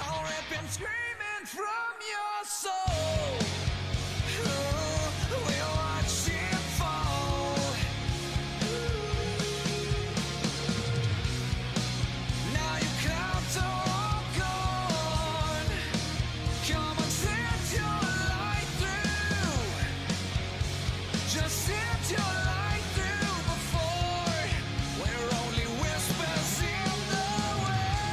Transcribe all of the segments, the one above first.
I'll rip and screaming from your soul. We'll watch it fall. Now you come to walk on. Come and set your light through. Just set your light through before we're only whispers in the wind.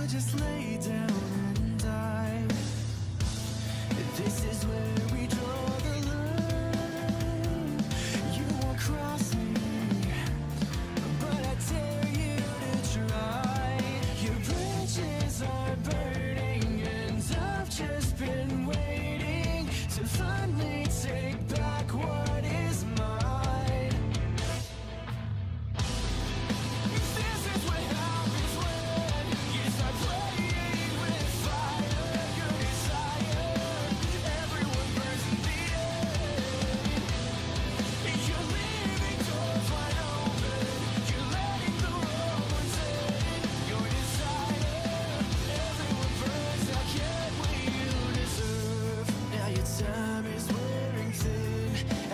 just lay down and die. This is where we draw the line. You won't cross me, but I dare you to try. Your bridges are burning, and I've just been waiting to finally take back what is mine. This is what happens when you start playing with fire. Your desire, everyone burns in the end. You're leaving doors wide open. You're letting the wrong ones in. Your desire, everyone burns. Not get what you deserve. Now your time is wearing thin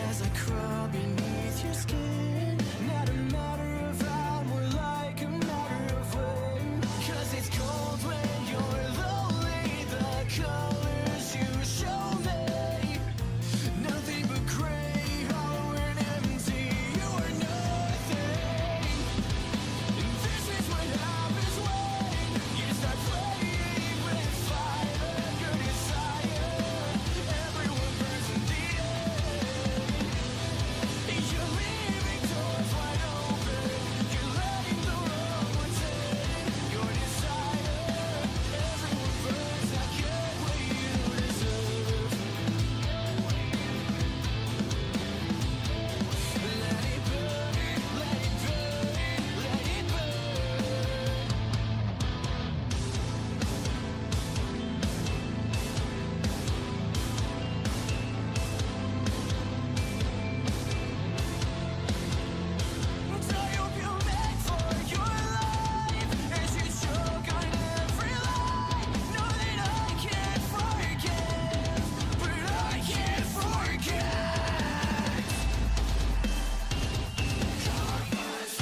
as I crawl beneath your skin. Not a matter of how, more like a matter of when. 'Cause it's cold when you're lonely. The colors you show me, nothing but gray, hollow and empty. You are nothing. And this is what happens when you start playing with fire. Your desire, everyone burns in the end. You're leaving doors wide open. You're letting the wrong ones in. Your desire, everyone burns. Not get what you deserve. Let it burn, let it burn, let it burn. I hope you make for your life as you choke on every lie. Know that I can't forgive, but I can't forget. Karma's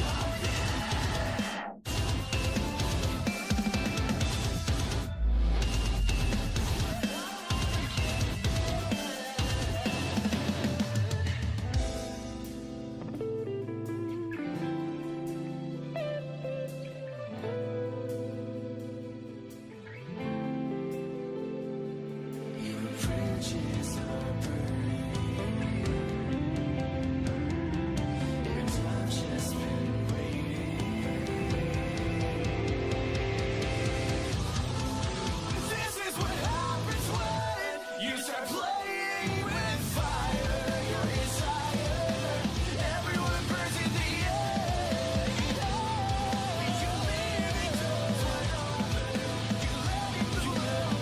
Your bridges are burning, and I've just been waiting. This is what happens when you start playing with fire. Your desire, everyone burns in the end. You're leaving doors wide open. You're letting the wrong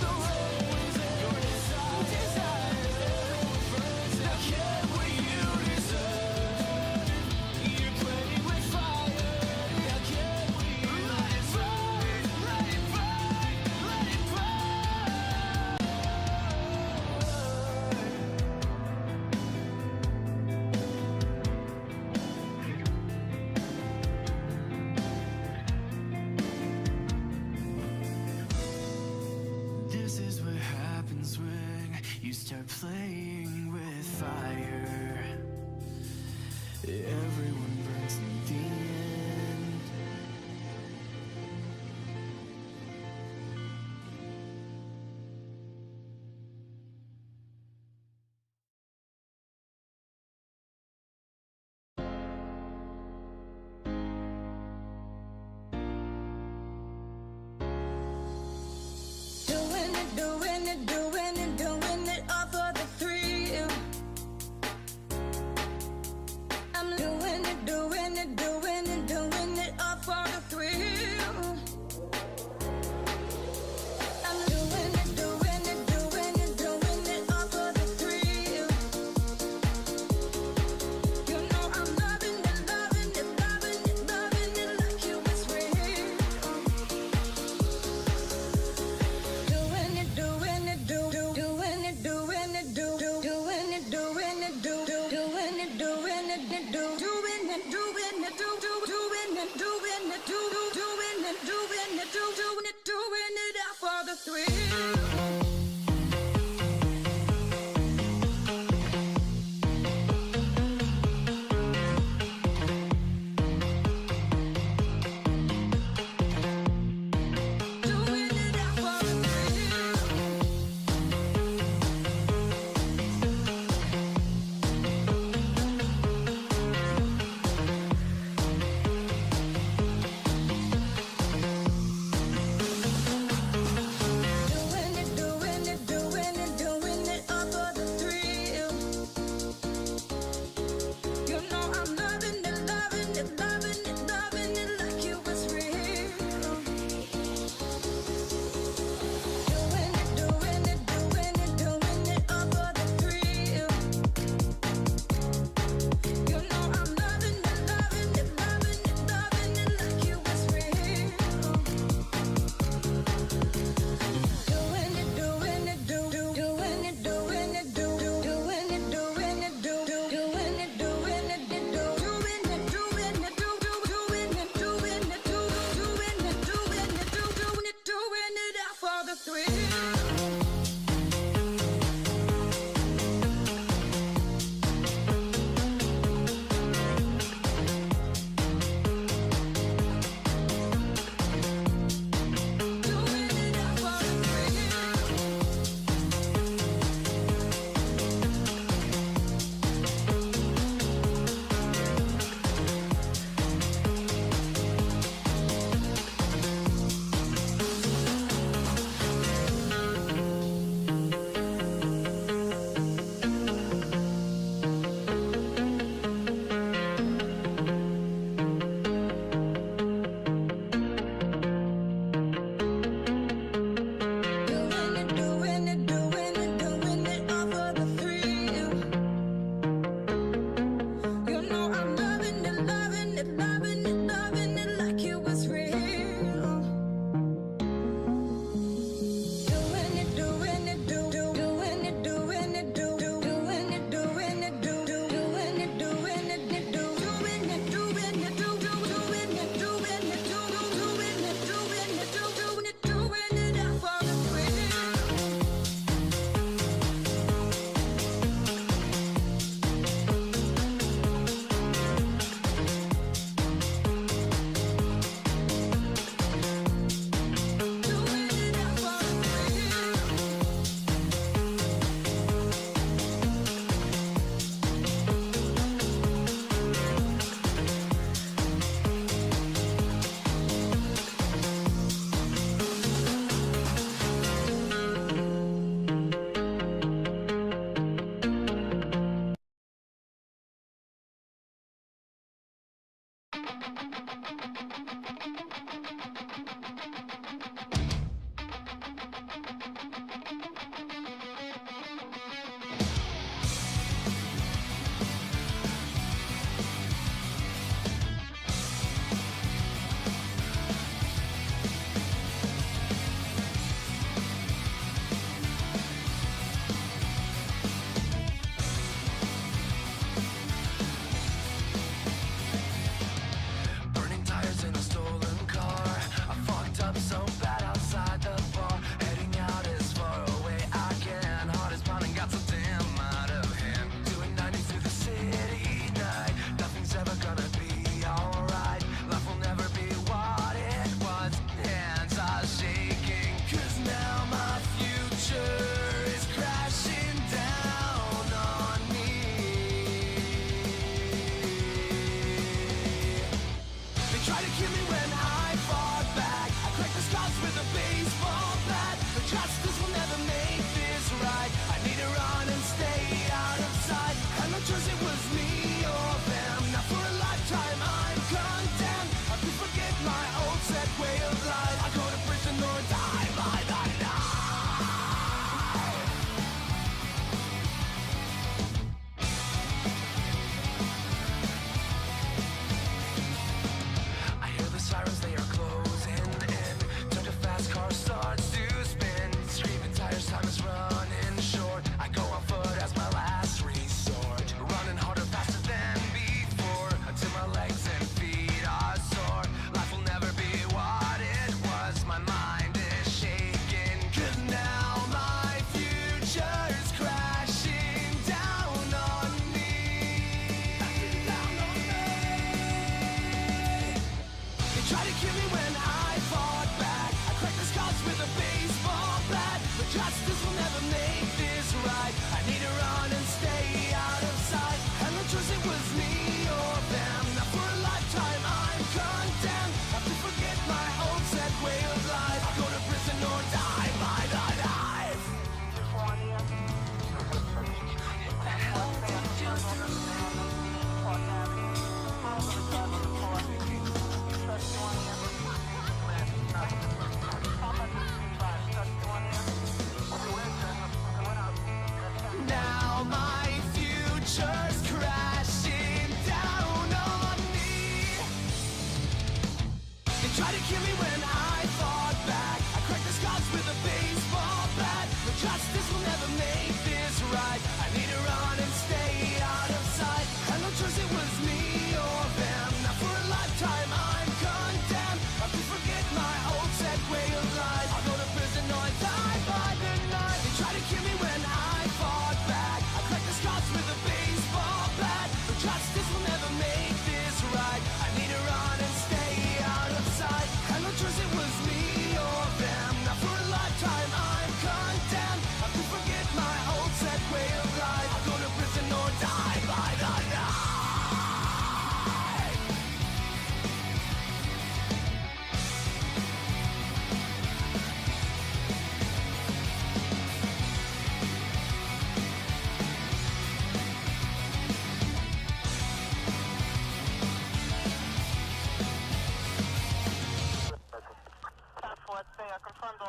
ones in. Your desire, everyone burns. Now get what you deserve. You're playing with fire. Now get what you let it burn, let it burn, let it burn. This is what happens when you start playing with fire. Everyone burns in the end. Doing it, doing it, doing it, doing it all for the thrill. I'm doing it, doing it, doing it, doing it all for the thrill. I'm doing it, doing it, doing it, doing it all for the thrill. You know I'm loving it, loving it, loving it, loving it like you was real. Doing it, doing it, doing it, doing it, doing it, doing it, doing it, doing it, doing it, doing it, doing it, doing it, doing it, doing it, doing it out for the thrill. Doing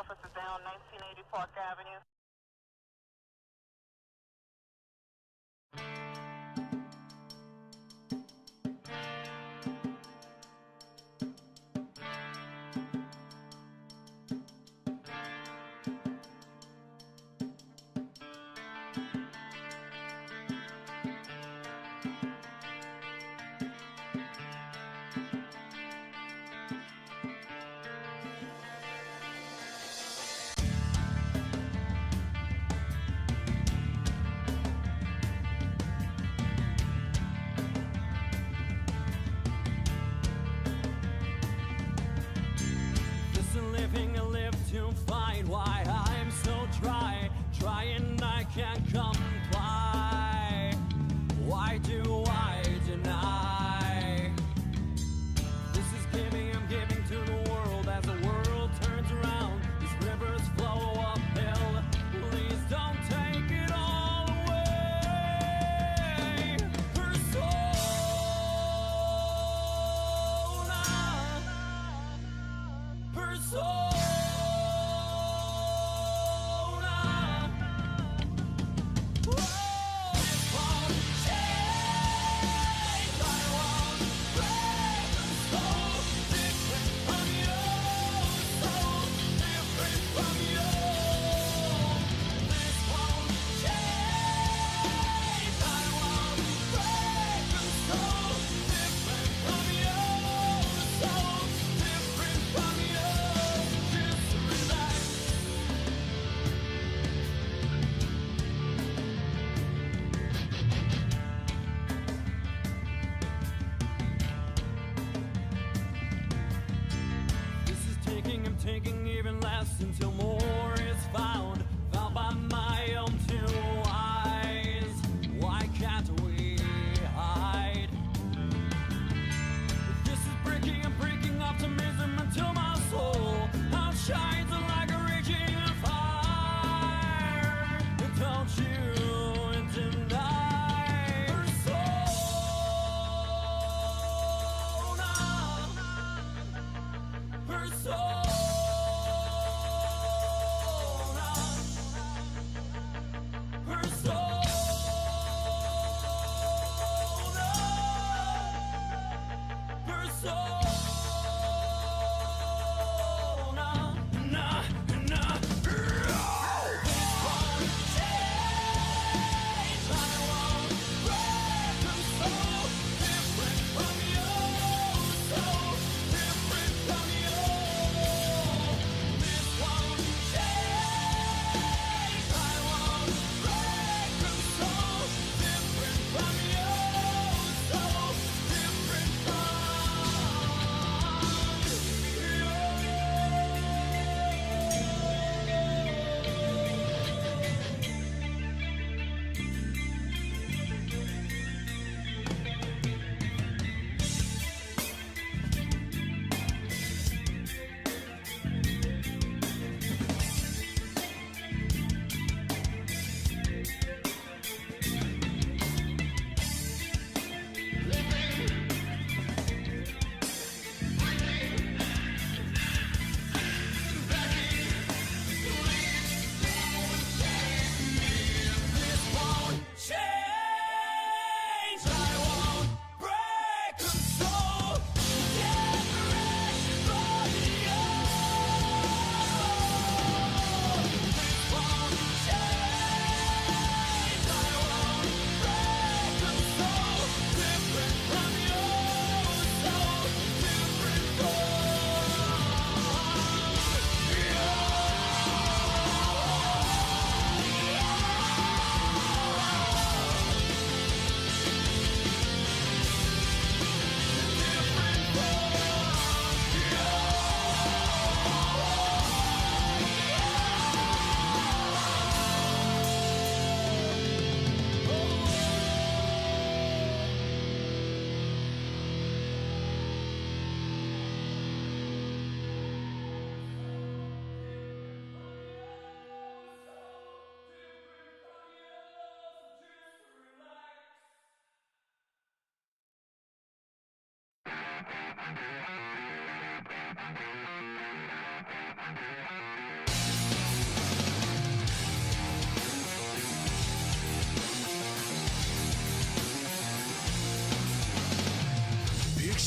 office is down 1980 Park Avenue.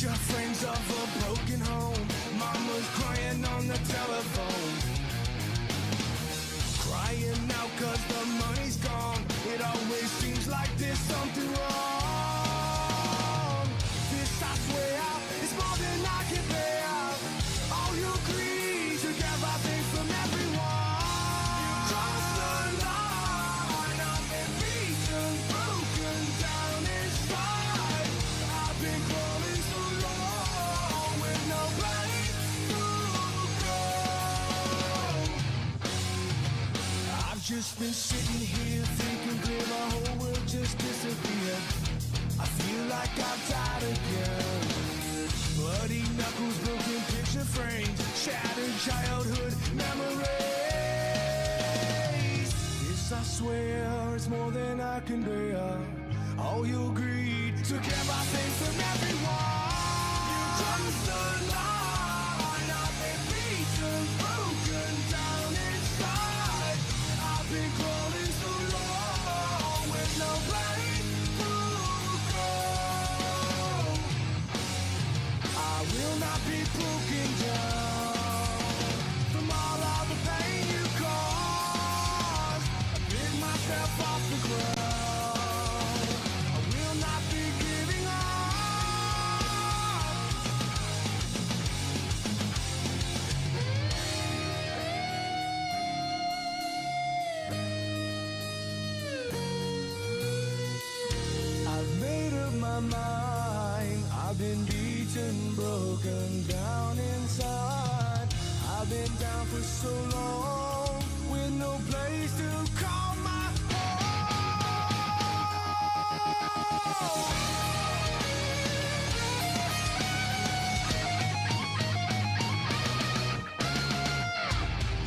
Picture frames of a broken home. Mama's crying on the telephone. Crying out cause the money's gone. It always seems like there's something wrong. This I swear is more than I can bear. All your greed to get everything from everyone. You cross the line. I've been beaten, broken down inside. I've been crawling so long with no place to go. I've just been sitting here thinking clear, my whole world just disappeared. I feel like I've died again. Bloody knuckles, broken picture frames, shattered childhood memories. This I swear is more than I can bear. All your greed took everything from everyone. You crossed the line. I've been beaten, broken down inside. I've been crawling so long with no place to go. I will not be broken down from all of the pain you caused. I pick myself off the ground. I will not be giving up. I've made up my mind. I've been beaten, broken down inside. I've been down for so long with no place to call my home.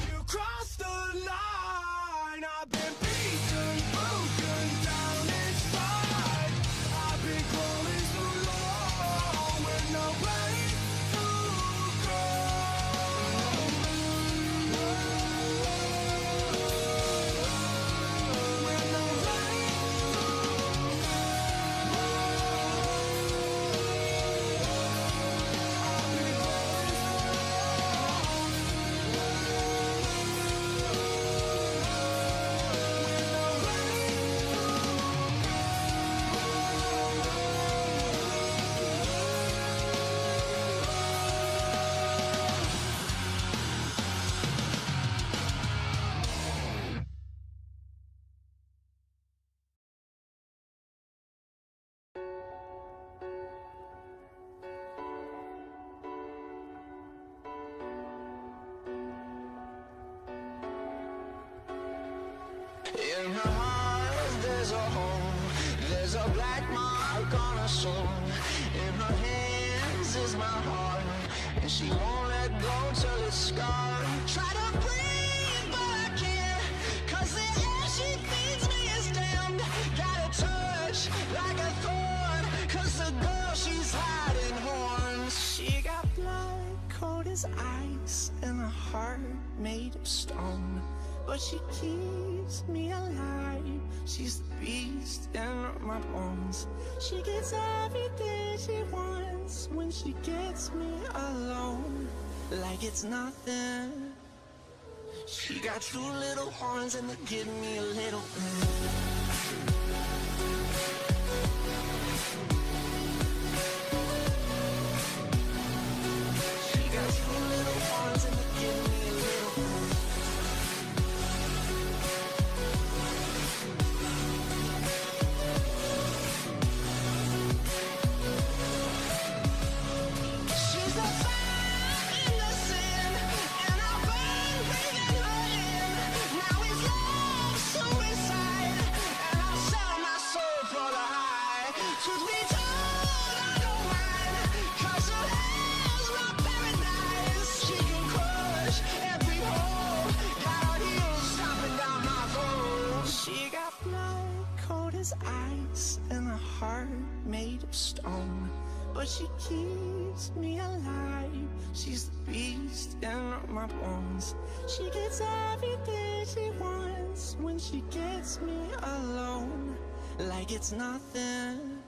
You crossed the line. I've been beaten, broken down inside. I've been crawling so long with no place to go. With no place In her heart there's a hole, there's a black mark on her soul. In her hands is my heart, and she won't let go till it's scarred. Try to breathe but I can't, cause the air she feeds me is damned. Got a touch like a thorn, cause the girl she's hiding horns. She got blood cold as ice and a heart made of stone, but she keeps me alive. She's the beast in my bones. She gets everything she wants when she gets me alone, like it's nothing. She got two little horns and they give me a little She got two little horns and they give me a little She's the fire in the sin, and I burn breathing her in. Now it's love suicide, and I'll sell my soul for the high. Truth be told, I don't mind, cause her hell's my paradise. She can crush every hole, got her heels stomping down my throat. She got blood cold as ice and a heart made of stone, but she keeps me alive. She's the beast in my bones. She gets everything she wants when she gets me alone, like it's nothing.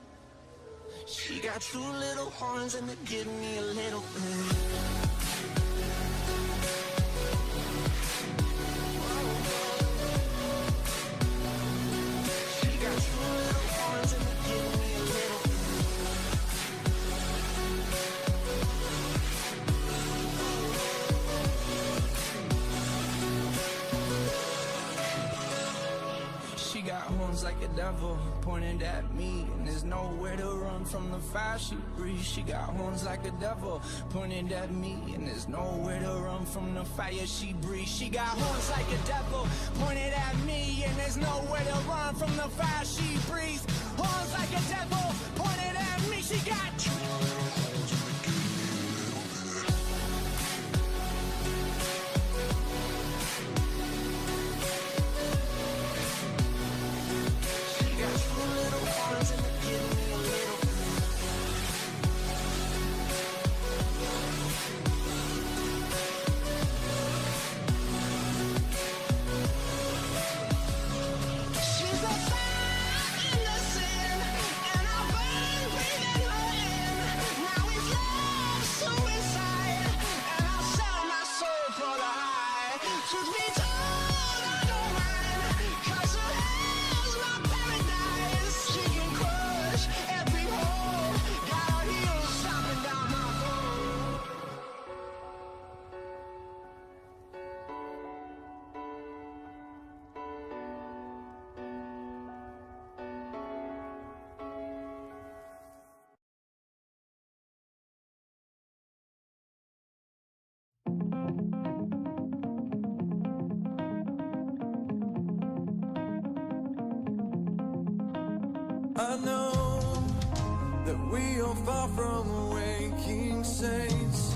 She got two little horns and they give me a little bit. She got two little horns and they give me a little bit. She got horns like a devil pointed at me, and there's nowhere to run from the fire she breathes. She got horns like a devil pointed at me, and there's nowhere to run from the fire she breathes. She got horns like a devil pointed at me, and there's nowhere to run from the fire she breathes. Horns like a devil pointed at me. She got I know that we are far from waking saints,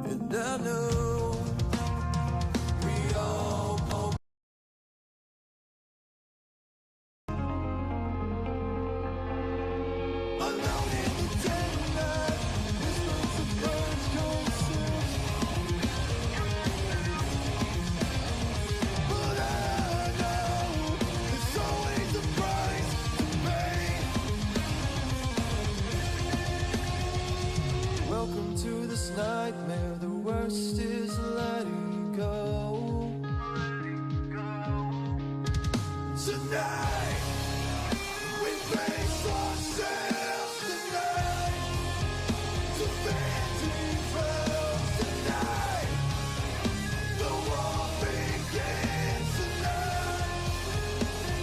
and I know we all hope. Alone in the daylight, whispers of birds consume. But I know there's always a price to pay. Welcome to this nightmare. The worst is letting go. Tonight, we face ourselves tonight. To vanity fails tonight. The war begins tonight.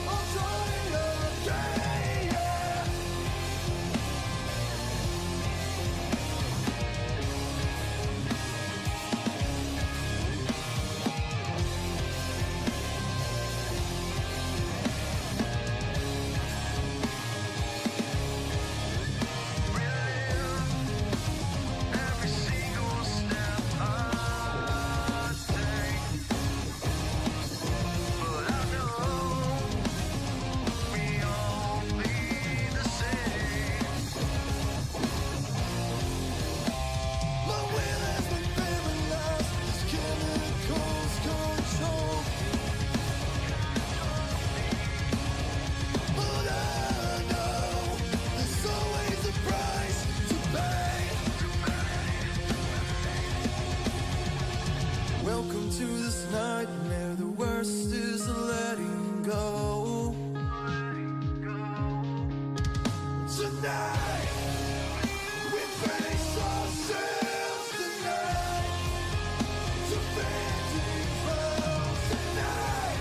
I'll try again, yeah. Every single step I take, but I know we all bleed the same. My will has been paralyzed. These chemicals control. But I know there's always a price to pay. Welcome to this nightmare. The worst is letting go. Tonight, we face ourselves tonight. To vanity fails tonight.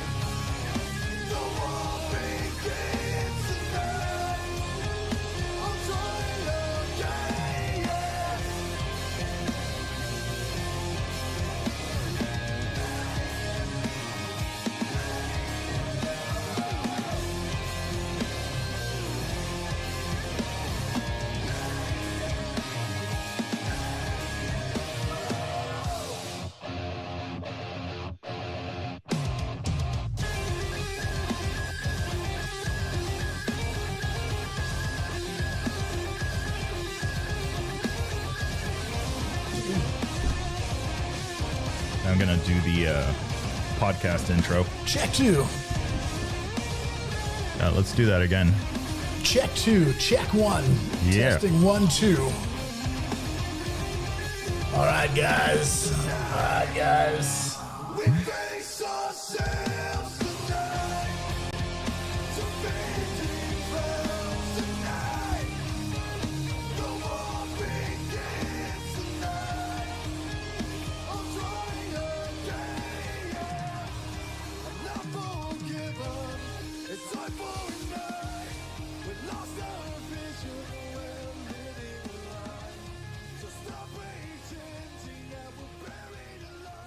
The war begins tonight. I'll try again, yeah. I'm gonna do the podcast intro. Check two. Let's do that again. Check 2, check 1. Yeah. Testing 1, 2. All right, guys. We face ourselves tonight to fading clouds tonight. The war begins tonight. I'm trying again. I'm not forgiven. It's time for a night. We lost our vision. We're living a lie. So stop pretending that we're buried alive.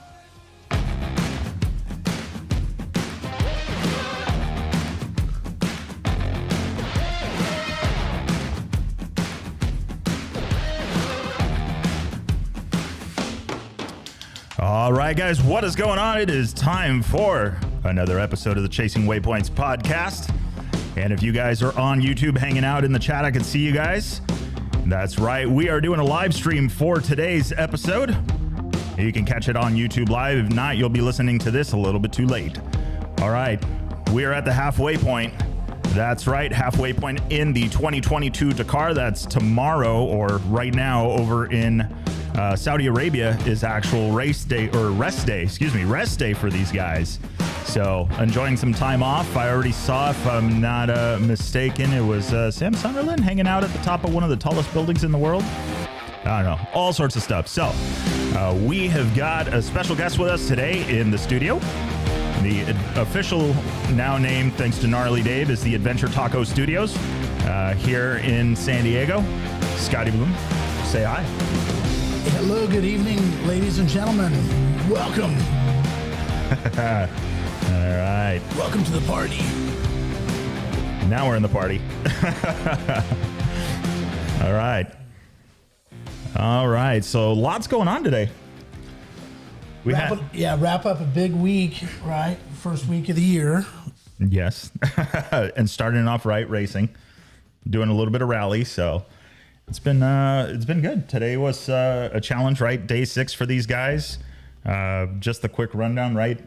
All right, guys, what is going on? It is time for another episode of the Chasing Waypoints podcast. And if you guys are on YouTube hanging out in the chat, I can see you guys. That's right. We are doing a live stream for today's episode. You can catch it on YouTube Live. If not, you'll be listening to this a little bit too late. All right. We are at the halfway point. That's right. Halfway point in the 2022 Dakar. That's tomorrow, or right now over in Saudi Arabia is actual rest day for these guys. So enjoying some time off. I already saw, if I'm not mistaken, it was Sam Sunderland hanging out at the top of one of the tallest buildings in the world. I don't know, all sorts of stuff. So we have got a special guest with us today in the studio. The official, now named, thanks to Gnarly Dave, is the Adventure Taco Studios here in San Diego. Scotty Bloom, say hi. Hello, good evening, ladies and gentlemen. Welcome. All right. Welcome to the party. Now we're in the party. All right. All right. So lots going on today. Wrap up a big week, right? First week of the year. Yes. And starting off right, racing, doing a little bit of rally. So it's been good. Today was a challenge, right? Day 6 for these guys. Just a quick rundown, right?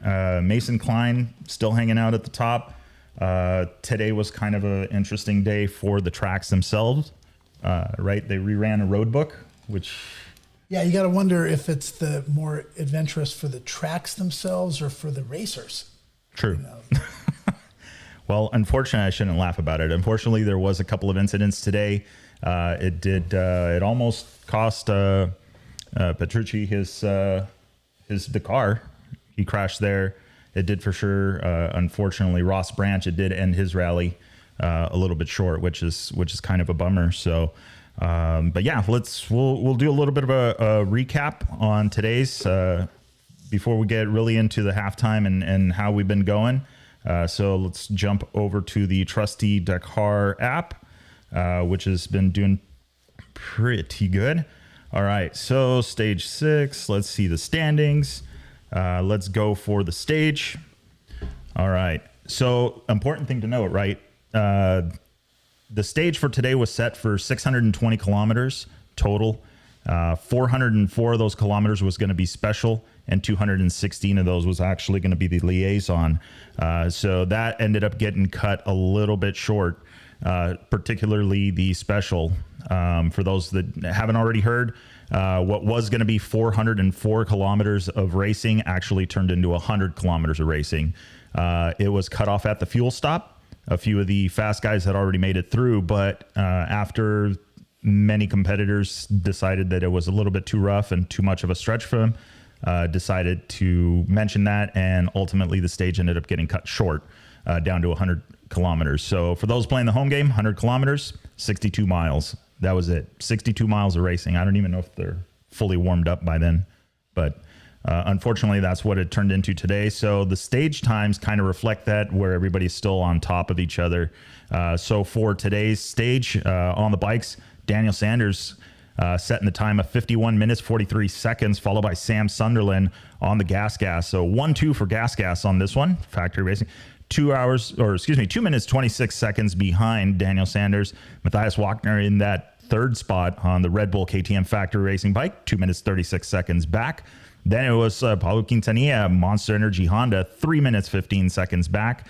Mason Klein still hanging out at the top. Today was kind of an interesting day for the tracks themselves, right? They reran a road book, which... Yeah, you got to wonder if it's the more adventurous for the tracks themselves or for the racers. True. You know? Well, unfortunately, I shouldn't laugh about it. Unfortunately, there was a couple of incidents today. It almost cost Petrucci his Dakar. He crashed there. It did for sure. Unfortunately, Ross Branch, it did end his rally a little bit short, which is kind of a bummer. So, but yeah, we'll do a little bit of a recap on today's before we get really into the halftime and how we've been going. So let's jump over to the trusty Dakar app, which has been doing pretty good. All right, so stage 6, let's see the standings. Let's go for the stage. All right, so important thing to note, right? The stage for today was set for 620 kilometers total. 404 of those kilometers was going to be special, and 216 of those was actually going to be the liaison. So that ended up getting cut a little bit short, particularly the special. For those that haven't already heard, what was going to be 404 kilometers of racing actually turned into 100 kilometers of racing. It was cut off at the fuel stop. A few of the fast guys had already made it through, but after many competitors decided that it was a little bit too rough and too much of a stretch for them, decided to mention that, and ultimately the stage ended up getting cut short down to 100 kilometers. So for those playing the home game, 100 kilometers, 62 miles. That was it. 62 miles of racing. I don't even know if they're fully warmed up by then, but unfortunately, that's what it turned into today. So the stage times kind of reflect that, where everybody's still on top of each other. So for today's stage on the bikes, Daniel Sanders setting the time of 51 minutes, 43 seconds, followed by Sam Sunderland on the gas. So 1-2 for gas on this one, factory racing. 2 minutes, 26 seconds behind Daniel Sanders. Matthias Wagner in that third spot on the Red Bull KTM factory racing bike, 2 minutes, 36 seconds back. Then it was Paulo Quintanilla, Monster Energy Honda, 3 minutes, 15 seconds back.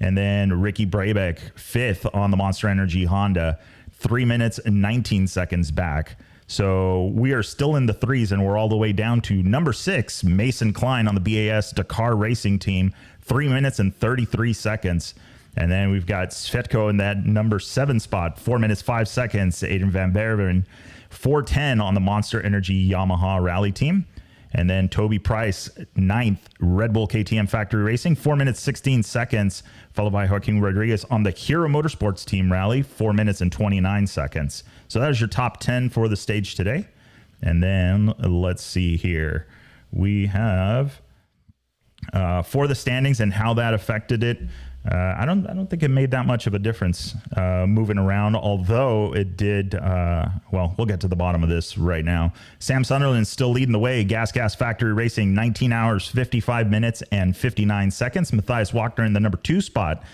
And then Ricky Brabeck, 5th on the Monster Energy Honda, 3 minutes and 19 seconds back. So we are still in the threes, and we're all the way down to number 6, Mason Klein on the BAS Dakar Racing Team, 3 minutes and 33 seconds. And then we've got Svetko in that number 7 spot, 4 minutes, 5 seconds. Adrian Van Beveren, 4:10 on the Monster Energy Yamaha Rally Team. And then Toby Price, 9th, Red Bull KTM Factory Racing, 4 minutes, 16 seconds, followed by Joaquin Rodriguez on the Hero Motorsports Team Rally, 4 minutes and 29 seconds. So that is your top 10 for the stage today. And then let's see here. We have for the standings and how that affected it. I don't think it made that much of a difference moving around, although it did. Well, we'll get to the bottom of this right now. Sam Sunderland still leading the way. Gas Factory Racing, 19 hours, 55 minutes, and 59 seconds. Matthias Wagner in the number 2 spot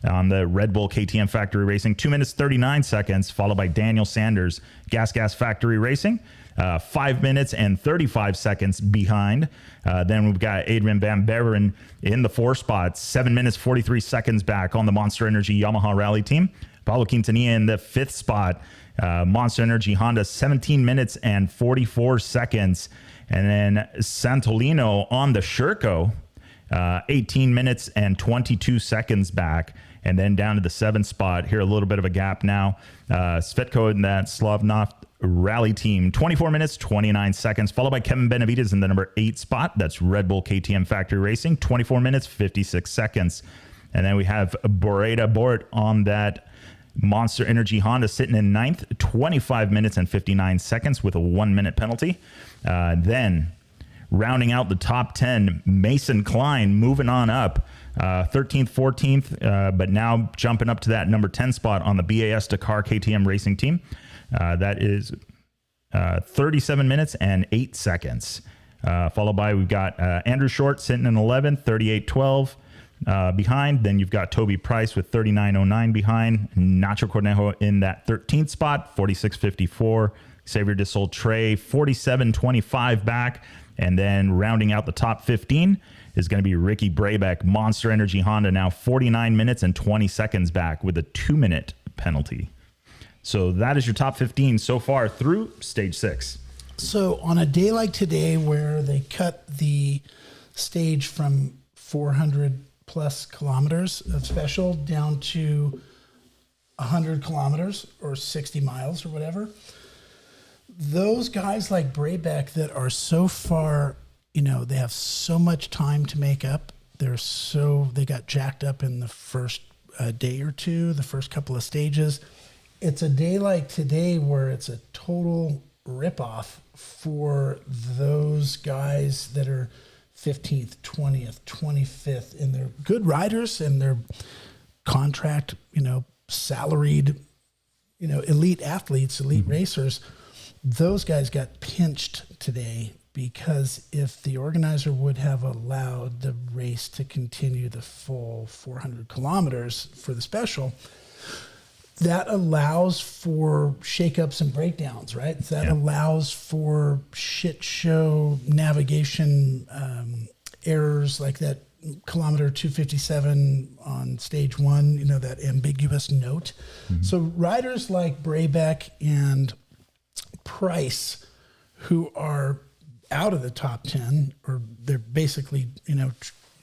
on the Red Bull KTM Factory Racing, 2 minutes, 39 seconds, followed by Daniel Sanders, Gas Factory Racing, 5 minutes and 35 seconds behind. Then we've got Adrian Van Beveren in the 4 spot, 7 minutes, 43 seconds back on the Monster Energy Yamaha Rally Team. Paulo Quintanilla in the 5th spot, Monster Energy Honda, 17 minutes and 44 seconds. And then Santolino on the Sherco, 18 minutes and 22 seconds back. And then down to the 7th spot, here a little bit of a gap now. Svetko in that Slavnov Rally Team, 24 minutes, 29 seconds, followed by Kevin Benavides in the number 8 spot. That's Red Bull KTM Factory Racing, 24 minutes, 56 seconds. And then we have Boreda Bort on that Monster Energy Honda sitting in 9th, 25 minutes and 59 seconds with a 1-minute penalty. Then rounding out the top 10, Mason Klein moving on up, 13th, 14th, but now jumping up to that number 10 spot on the BAS Dakar KTM Racing Team. That is 37 minutes and 8 seconds. Followed by, we've got Andrew Short sitting in 11th, 38.12 behind. Then you've got Toby Price with 39.09 behind. Nacho Cornejo in that 13th spot, 46.54. Xavier de Soltre, 47.25 back. And then rounding out the top 15 is going to be Ricky Brabeck, Monster Energy Honda, now 49 minutes and 20 seconds back with a 2-minute penalty. So that is your top 15 so far through stage 6. So on a day like today where they cut the stage from 400 plus kilometers of special down to 100 kilometers or 60 miles or whatever, those guys like Brabeck that are so far, they have so much time to make up. They got jacked up in the first day or two, the first couple of stages. It's a day like today where it's a total ripoff for those guys that are 15th, 20th, 25th, and they're good riders and they're contract, salaried, elite athletes, elite racers. Those guys got pinched today because if the organizer would have allowed the race to continue the full 400 kilometers for the special, that allows for shakeups and breakdowns, right? That allows for shit show navigation errors like that kilometer 257 on stage 1, that ambiguous note. Mm-hmm. So riders like Brabeck and Price, who are out of the top 10, or they're basically,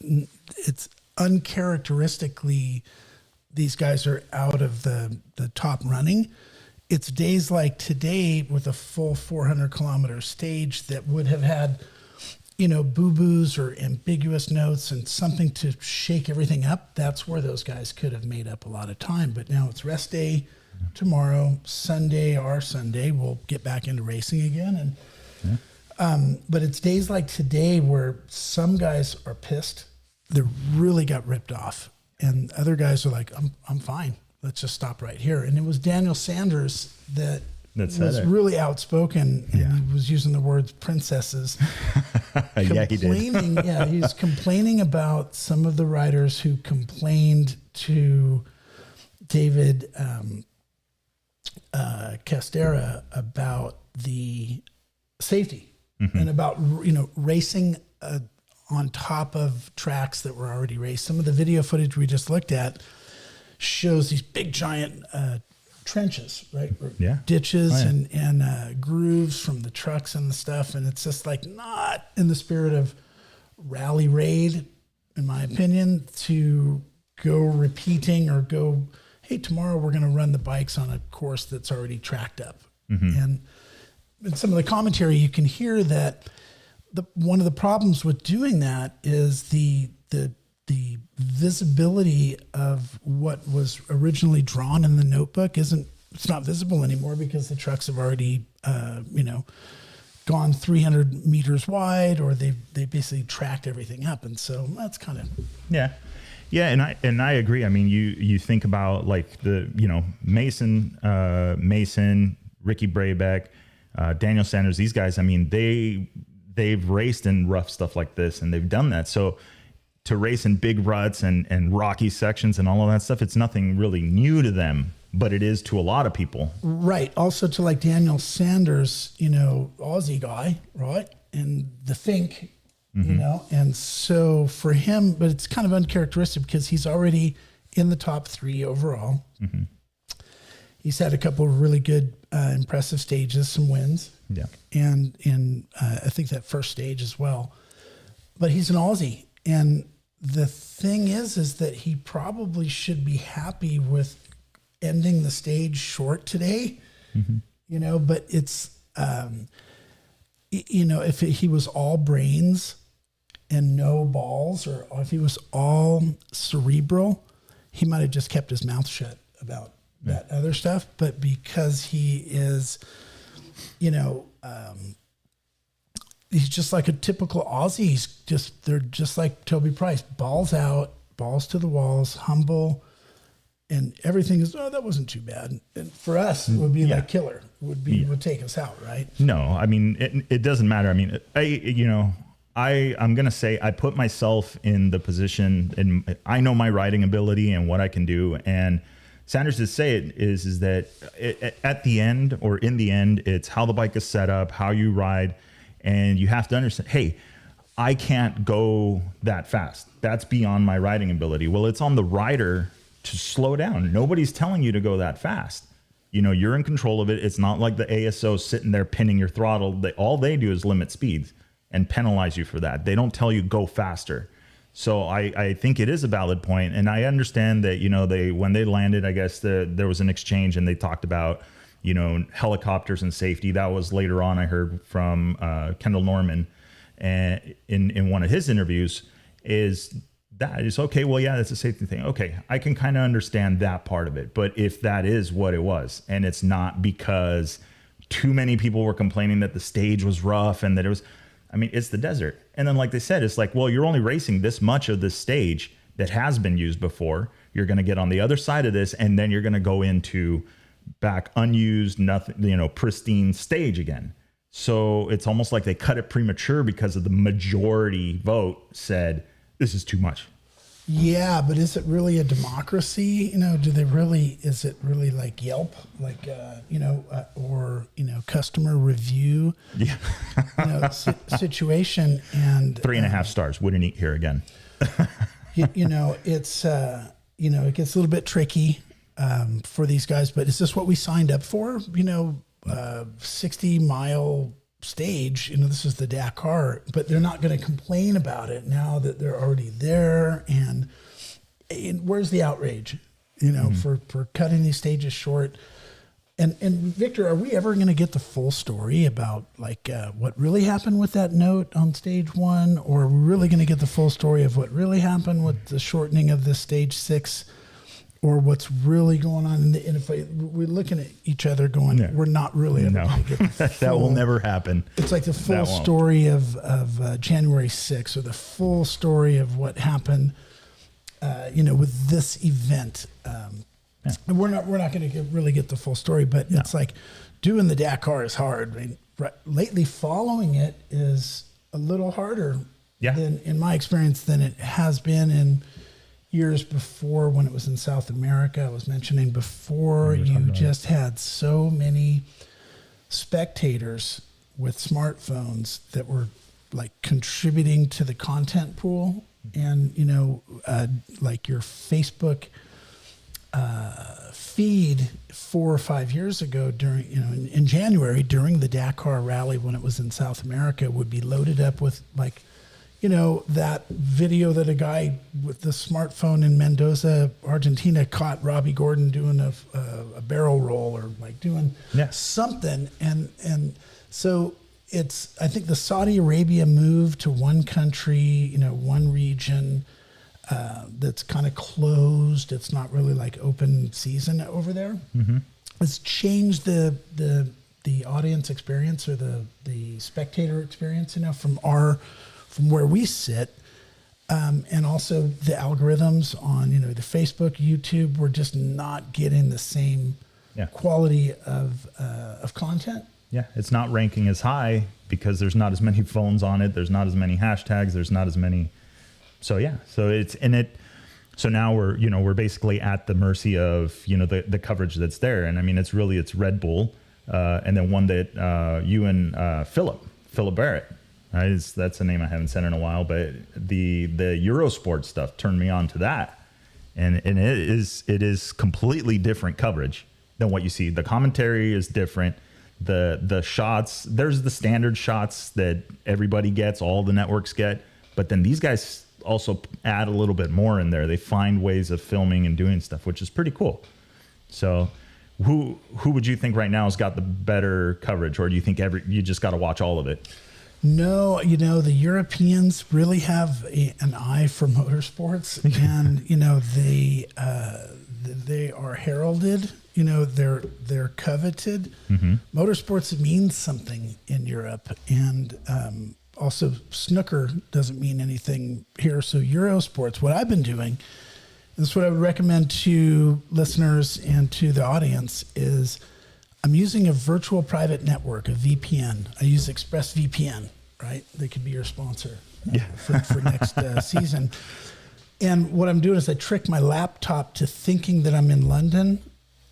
it's uncharacteristically, these guys are out of the top running. It's days like today with a full 400 kilometer stage that would have had, boo-boos or ambiguous notes and something to shake everything up. That's where those guys could have made up a lot of time. But now it's rest day tomorrow, Sunday, we'll get back into racing again. And but it's days like today where some guys are pissed. They really got ripped off. And other guys are like, I'm fine. Let's just stop right here. And it was Daniel Sanders that was really outspoken, and he was using the words princesses. He did. He's complaining about some of the riders who complained to David Castera about the safety and about racing on top of tracks that were already raced. Some of the video footage we just looked at shows these big giant trenches, right? Or Yeah. ditches Oh, yeah. and grooves from the trucks and the stuff. And it's just like not in the spirit of rally raid, in my opinion, to go repeating or go, hey, tomorrow we're going to run the bikes on a course that's already tracked up. And in some of the commentary, you can hear that one of the problems with doing that is the visibility of what was originally drawn in the notebook it's not visible anymore because the trucks have already, gone 300 meters wide, or they basically tracked everything up. And so that's kind of, Yeah. Yeah. And I agree. I mean, you think about like the, Mason, Ricky Brabeck, Daniel Sanders, these guys, I mean, they've raced in rough stuff like this and they've done that. So to race in big ruts and rocky sections and all of that stuff, it's nothing really new to them, but it is to a lot of people. right. Also to like Daniel Sanders, Aussie guy, right? And the Fink, and so for him, but it's kind of uncharacteristic because he's already in the top 3 overall. He's had a couple of really good, impressive stages, some wins. Yeah. And I think that first stage as well. But he's an Aussie. And the thing is that he probably should be happy with ending the stage short today, but it's, if he was all brains and no balls, or if he was all cerebral, he might have just kept his mouth shut about that other stuff. But because he is, he's just like a typical Aussie. They're just like Toby Price, balls out, balls to the walls, humble, and everything is, that wasn't too bad. And for us, it would be like killer. Would take us out, right? No, I mean, it doesn't matter. I mean, I'm going to say I put myself in the position, and I know my riding ability and what I can do. And Sanders did say it is that at the end, or in the end, it's how the bike is set up, how you ride. And you have to understand, hey, I can't go that fast. That's beyond my riding ability. Well, it's on the rider to slow down. Nobody's telling you to go that fast. You're in control of it. It's not like the ASO sitting there pinning your throttle. All they do is limit speeds and penalize you for that. They don't tell you go faster. So I think it is a valid point. And I understand that, when they landed, I guess there was an exchange and they talked about, helicopters and safety. That was later on, I heard from Kendall Norman in one of his interviews, is okay. Well, yeah, that's a safety thing. Okay, I can kind of understand that part of it. But if that is what it was, and it's not because too many people were complaining that the stage was rough and that it was, it's the desert. And then like they said, it's like, well, you're only racing this much of this stage that has been used before. You're going to get on the other side of this, and then you're going to go into back unused, nothing, pristine stage again. So it's almost like they cut it premature because of the majority vote said, this is too much. Yeah, but is it really a democracy? Is it really like Yelp, like, or, customer review, situation? And 3.5 stars. Wouldn't eat here again. It's, it gets a little bit tricky for these guys, but is this what we signed up for? 60-mile stage, this is the Dakar, but they're not going to complain about it now that they're already there. And where's the outrage, for cutting these stages short? And Victor, are we ever going to get the full story about like what really happened with that note on stage 1, or are we really going to get the full story of what really happened with the shortening of the stage 6? Or what's really going on? And if we're looking at each other going, we're not really ever going to get the full, that will never happen. It's like the full story of January 6th, or the full story of what happened, with this event. And we're not going to really get the full story, but it's like doing the Dakar is hard. Lately, following it is a little harder than, in my experience, than it has been in years before when it was in South America. I was mentioning before, you just had so many spectators with smartphones that were like contributing to the content pool, and like your Facebook feed 4 or 5 years ago during in January during the Dakar rally when it was in South America would be loaded up with like that video that a guy with the smartphone in Mendoza, Argentina, caught Robbie Gordon doing a barrel roll or like doing something. And so I think the Saudi Arabia move to one country, one region that's kind of closed. It's not really like open season over there. Mm-hmm. It's changed the audience experience or the spectator experience, from where we sit, and also the algorithms on, the Facebook, YouTube, we're just not getting the same quality of content. Yeah, it's not ranking as high because there's not as many phones on it. There's not as many hashtags. There's not as many. So So now we're basically at the mercy of the coverage that's there, and I mean it's Red Bull, and then one that you and Philip Barrett. Right? That's a name I haven't said in a while, but the Eurosport stuff turned me on to that, and it is completely different coverage than what you see. The commentary is different. The shots, there's the standard shots that everybody gets, all the networks get, but then these guys also add a little bit more in there. They find ways of filming and doing stuff, which is pretty cool. So who would you think right now has got the better coverage, or do you think you just got to watch all of it? No, the Europeans really have an eye for motorsports, and they are heralded. They're coveted. Mm-hmm. Motorsports means something in Europe, and also snooker doesn't mean anything here. So Eurosports, what I've been doing, this is what I would recommend to listeners and to the audience is I'm using a virtual private network, a VPN. I use ExpressVPN, right? They could be your sponsor for next season. And what I'm doing is I trick my laptop to thinking that I'm in London,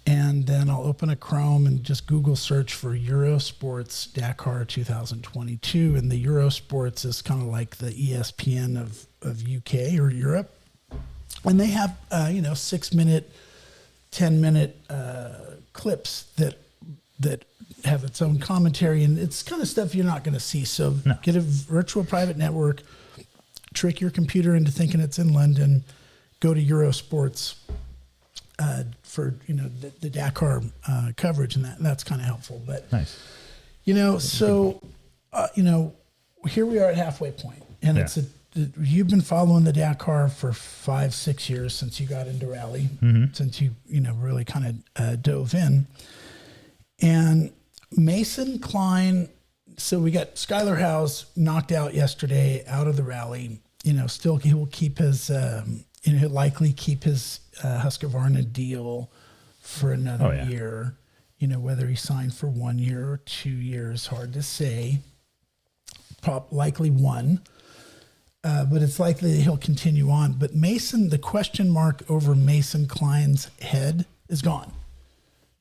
and then I'll open a Chrome and just Google search for Eurosports Dakar 2022. And the Eurosports is kind of like the ESPN of UK or Europe. And they have, 6-minute, 10-minute clips that have its own commentary, and it's kind of stuff you're not going to see. So get a virtual private network, trick your computer into thinking it's in London, go to Eurosports for the Dakar coverage, and that's kind of helpful. But nice, here we are at halfway point, and you've been following the Dakar for 5-6 years since you got into rally, since you really kind of dove in. And Mason Klein, so we got Skylar Howes knocked out yesterday out of the rally. Still he will keep his, he'll likely keep his Husqvarna deal for another year. Whether he signed for 1 year or 2 years, hard to say. Likely 1. But it's likely that he'll continue on. But Mason, the question mark over Mason Klein's head is gone.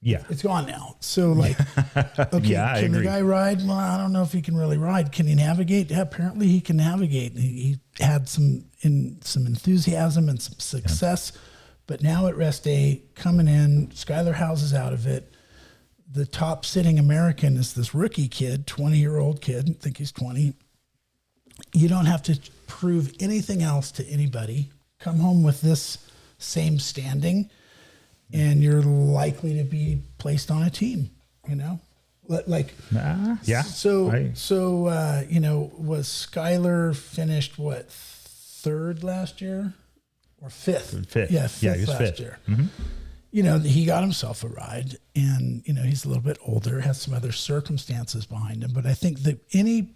Yeah. It's gone now. So can the guy ride? Well, I don't know if he can really ride. Can he navigate? Yeah, apparently he can navigate. He had some enthusiasm and some success. But now at rest day, coming in, Skylar Howes is out of it. The top sitting American is this rookie kid, 20-year-old kid. I think he's 20. You don't have to prove anything else to anybody. Come home with this same standing, and you're likely to be placed on a team, was Skylar finished third last year or fifth? Fifth. Yeah, fifth he was last fifth. year. Mm-hmm. He got himself a ride, and, he's a little bit older, has some other circumstances behind him. But I think that any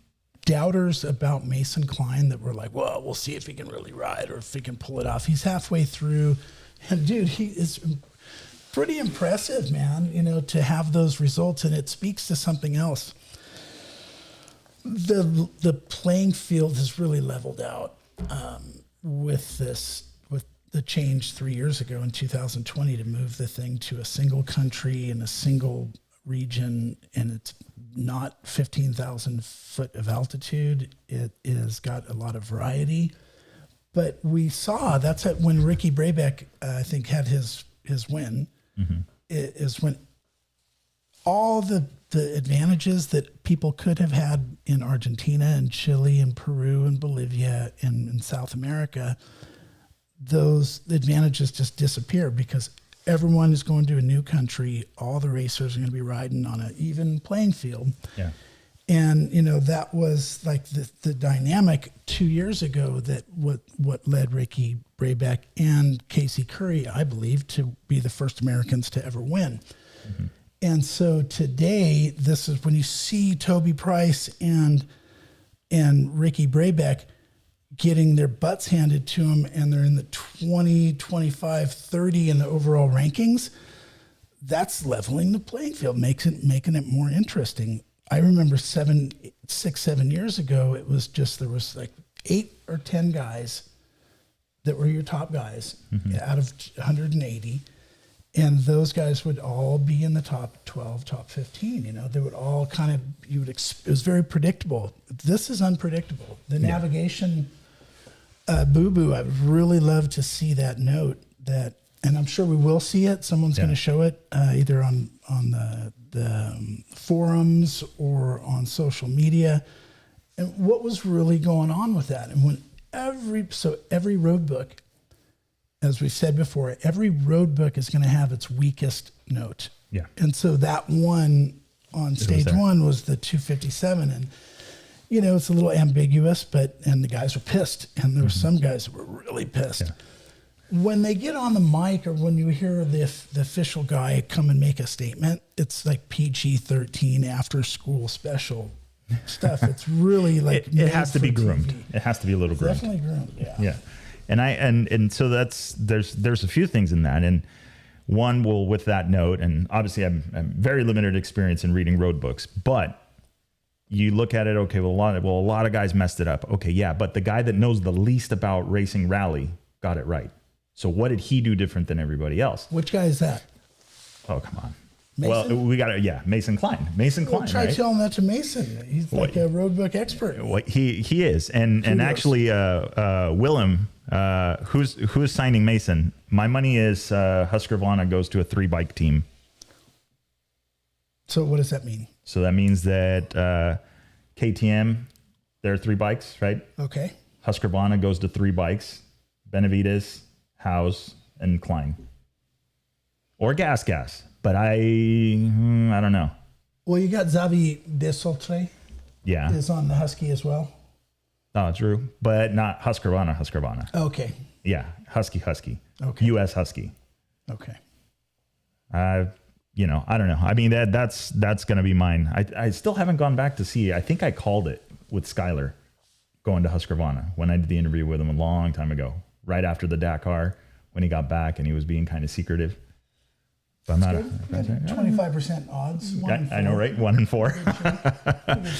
doubters about Mason Klein that were like, well, we'll see if he can really ride or if he can pull it off. He's halfway through. And, dude, he is pretty impressive, man, to have those results. And it speaks to something else. The playing field has really leveled out with the change 3 years ago in 2020 to move the thing to a single country and a single region, and it's not 15,000 foot of altitude. It is got a lot of variety. But we saw when Ricky Brabeck, I think, had his win. It is when all the advantages that people could have had in Argentina and Chile and Peru and Bolivia and in South America, those advantages just disappear because everyone is going to a new country. All the racers are going to be riding on an even playing field. Yeah. And, that was like the dynamic 2 years ago that what led Ricky Brabeck and Casey Curry, I believe, to be the first Americans to ever win. And so today, this is when you see Toby Price and Ricky Brabeck getting their butts handed to them, and they're in the 20, 25, 30 in the overall rankings. That's leveling the playing field, making it more interesting. I remember 7 years ago, it was just, there was like 8 or 10 guys that were your top guys out of 180. And those guys would all be in the top 12, top 15. They would all kind of, it was very predictable. This is unpredictable. The navigation boo-boo, I would really love to see that note and I'm sure we will see it. Someone's going to show it either on the forums or on social media. And what was really going on with that? And when every road book, as we've said before, every road book is going to have its weakest note. Yeah. And so that one on stage one was the 257. And, it's a little ambiguous, and the guys were pissed. And there were some guys that were really pissed. Yeah. When they get on the mic or when you hear the official guy come and make a statement, it's like PG-13 after school special stuff. It's really like it has to be groomed. TV. It has to be a little groomed. Definitely groomed. Yeah. Yeah. And so there's a few things in that. And one will, with that note, and obviously I'm very limited experience in reading road books, but you look at it, okay, well, a lot of guys messed it up. Okay. Yeah. But the guy that knows the least about racing rally got it right. So what did he do different than everybody else? Which guy is that? Oh, come on. Mason? Well, we got it. Yeah. Mason Klein. Well, try right? telling that to Mason. He's like a road book expert. He is. And actually, Willem, who's signing Mason? My money is Husqvarna goes to a 3-bike team. So what does that mean? So that means that KTM, they're 3 bikes, right? Okay. Husqvarna goes to 3 bikes. Benavides, House, and Klein. Or Gas. But I don't know. Well, you got Xavi Desaultre. Yeah. Is on the Husky as well. Oh, true. But not Husqvarna. Okay. Yeah. Husky. Okay. U.S. Husky. Okay. I don't know. I mean, that's going to be mine. I still haven't gone back to see. I think I called it with Skyler going to Husqvarna when I did the interview with him a long time ago, right after the Dakar when he got back and he was being kind of secretive. But I'm not 25% odds. I know, right? 1 in 4.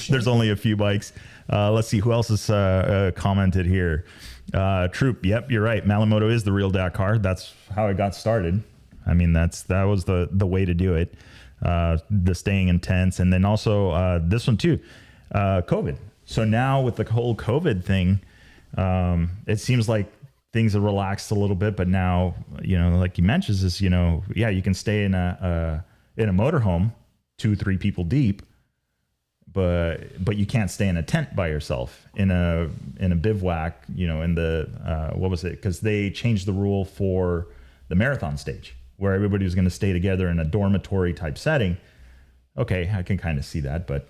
There's only a few bikes. Let's see who else has commented here. Troop. Yep, you're right. Malamoto is the real Dakar. That's how it got started. I mean, that was the way to do it. The staying intense, and then also this one too, COVID. So now with the whole COVID thing, it seems like things have relaxed a little bit. But now, like you mentioned, is you can stay in a motorhome, 2-3 people deep, but you can't stay in a tent by yourself in a bivouac. In the what was it? Because they changed the rule for the marathon stage, where everybody was going to stay together in a dormitory type setting. Okay, I can kind of see that, but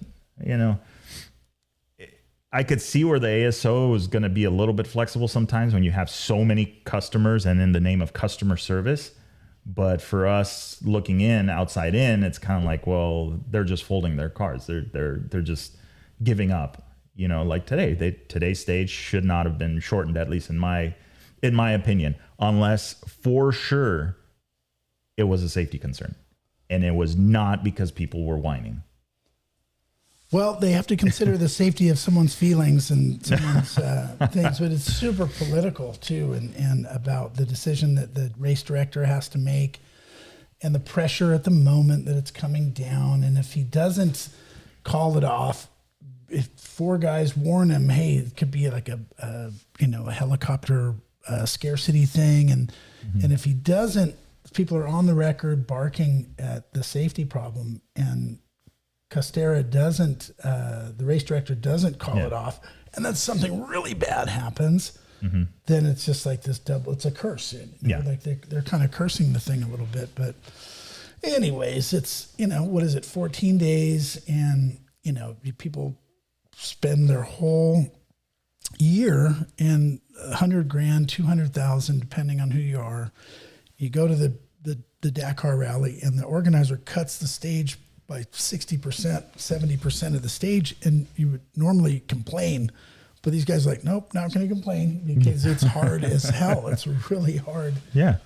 I could see where the ASO is going to be a little bit flexible sometimes when you have so many customers and in the name of customer service. But for us looking outside in, it's kind of like, well, they're just folding their cards. They're just giving up. Like today, today's stage should not have been shortened, at least in my opinion, unless for sure it was a safety concern, and it was not because people were whining. Well, they have to consider the safety of someone's feelings and someone's things, but it's super political too, and about the decision that the race director has to make. and the pressure at the moment that it's coming down. And if he doesn't call it off, if 4 guys warn him, hey, it could be like a helicopter scarcity thing. And if he doesn't, people are on the record barking at the safety problem, and Costera doesn't, the race director doesn't call it off, and then something really bad happens, then it's just like this double, it's a curse. Like they're kind of cursing the thing a little bit. But anyways, it's, what is it, 14 days, and, people spend their whole year and $100,000, 200,000, depending on who you are. You go to the Dakar rally, and the organizer cuts the stage by 60%, 70% of the stage, and you would normally complain, but these guys are like, nope, not going to complain, because it's hard as hell. It's really hard. Yeah.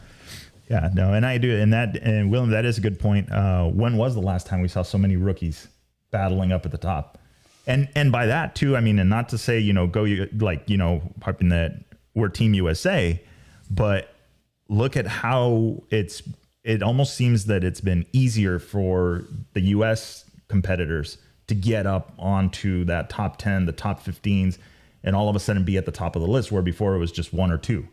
No, and I do, and William, that is a good point. When was the last time we saw so many rookies battling up at the top? And by that too, I mean, and not to say, harping that we're Team USA, but look at how it almost seems that it's been easier for the US competitors to get up onto that top 10, the top 15s, and all of a sudden be at the top of the list, where before it was just 1 or 2.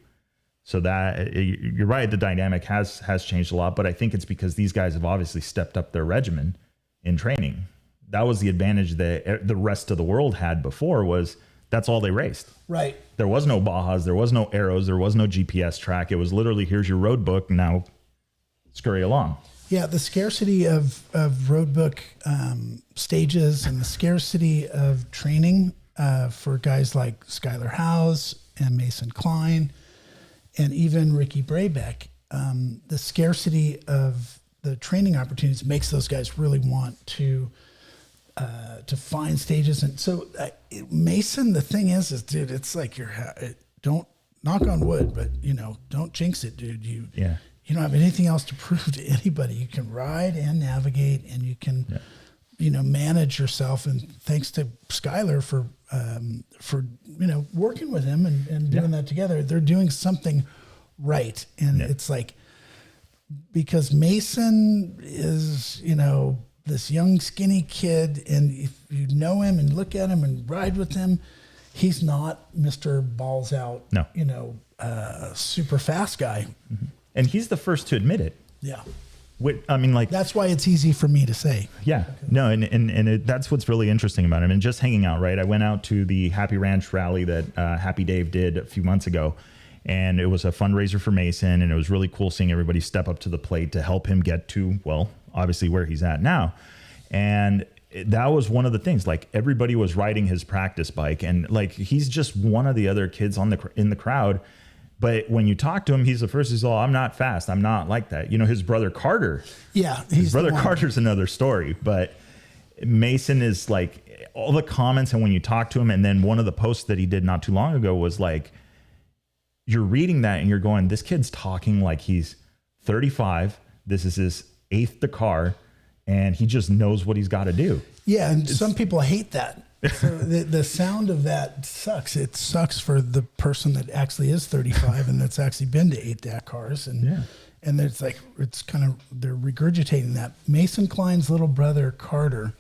So that, you're right, the dynamic has changed a lot, but I think it's because these guys have obviously stepped up their regimen in training. That was the advantage that the rest of the world had before, was that's all they raced. Right. There was no Bajas, there was no arrows, there was no GPS track. It was literally, here's your road book, now scurry along. Yeah, the scarcity of road book stages, and the scarcity of training for guys like Skylar Howes and Mason Klein and even Ricky Brabeck, the scarcity of the training opportunities makes those guys really want to find stages. And so Mason, the thing is dude, it's like don't knock on wood, but don't jinx it, dude. You don't have anything else to prove to anybody. You can ride and navigate, and you can, manage yourself. And thanks to Skylar for working with him and doing that together, they're doing something right. And it's like, because Mason is, this young skinny kid, and if you know him and look at him and ride with him, he's not Mr. Balls Out, super fast guy. Mm-hmm. And he's the first to admit it. Yeah. That's why it's easy for me to say. Yeah. No, and that's what's really interesting about him. And just hanging out, right? I went out to the Happy Ranch rally that Happy Dave did a few months ago, and it was a fundraiser for Mason, and it was really cool seeing everybody step up to the plate to help him get to, well, obviously where he's at now. And that was one of the things, like, everybody was riding his practice bike, and like, he's just one of the other kids in the crowd. But when you talk to him, he's the first. He's all, I'm not fast. I'm not like that. His brother Carter. Yeah, his brother Carter's another story. But Mason is like, all the comments, and when you talk to him, and then one of the posts that he did not too long ago was like, you're reading that and you're going, this kid's talking like he's 35. This is his 8th Dakar, and he just knows what he's got to do. Yeah, and some people hate that. So the sound of that sucks. It sucks for the person that actually is 35 and that's actually been to 8 Dakars. And it's like, it's kind of, they're regurgitating that. Mason Klein's little brother, Carter,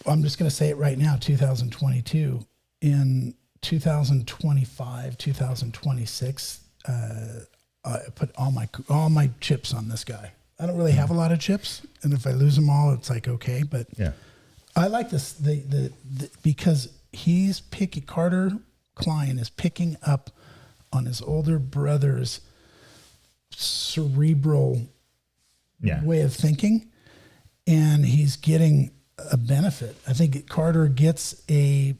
I'm just going to say it right now, 2022. In 2025, 2026, I put all my chips on this guy. I don't really have a lot of chips, and if I lose them all, it's like, okay, but I like this because Carter Klein is picking up on his older brother's cerebral way of thinking, and he's getting a benefit. I think Carter gets is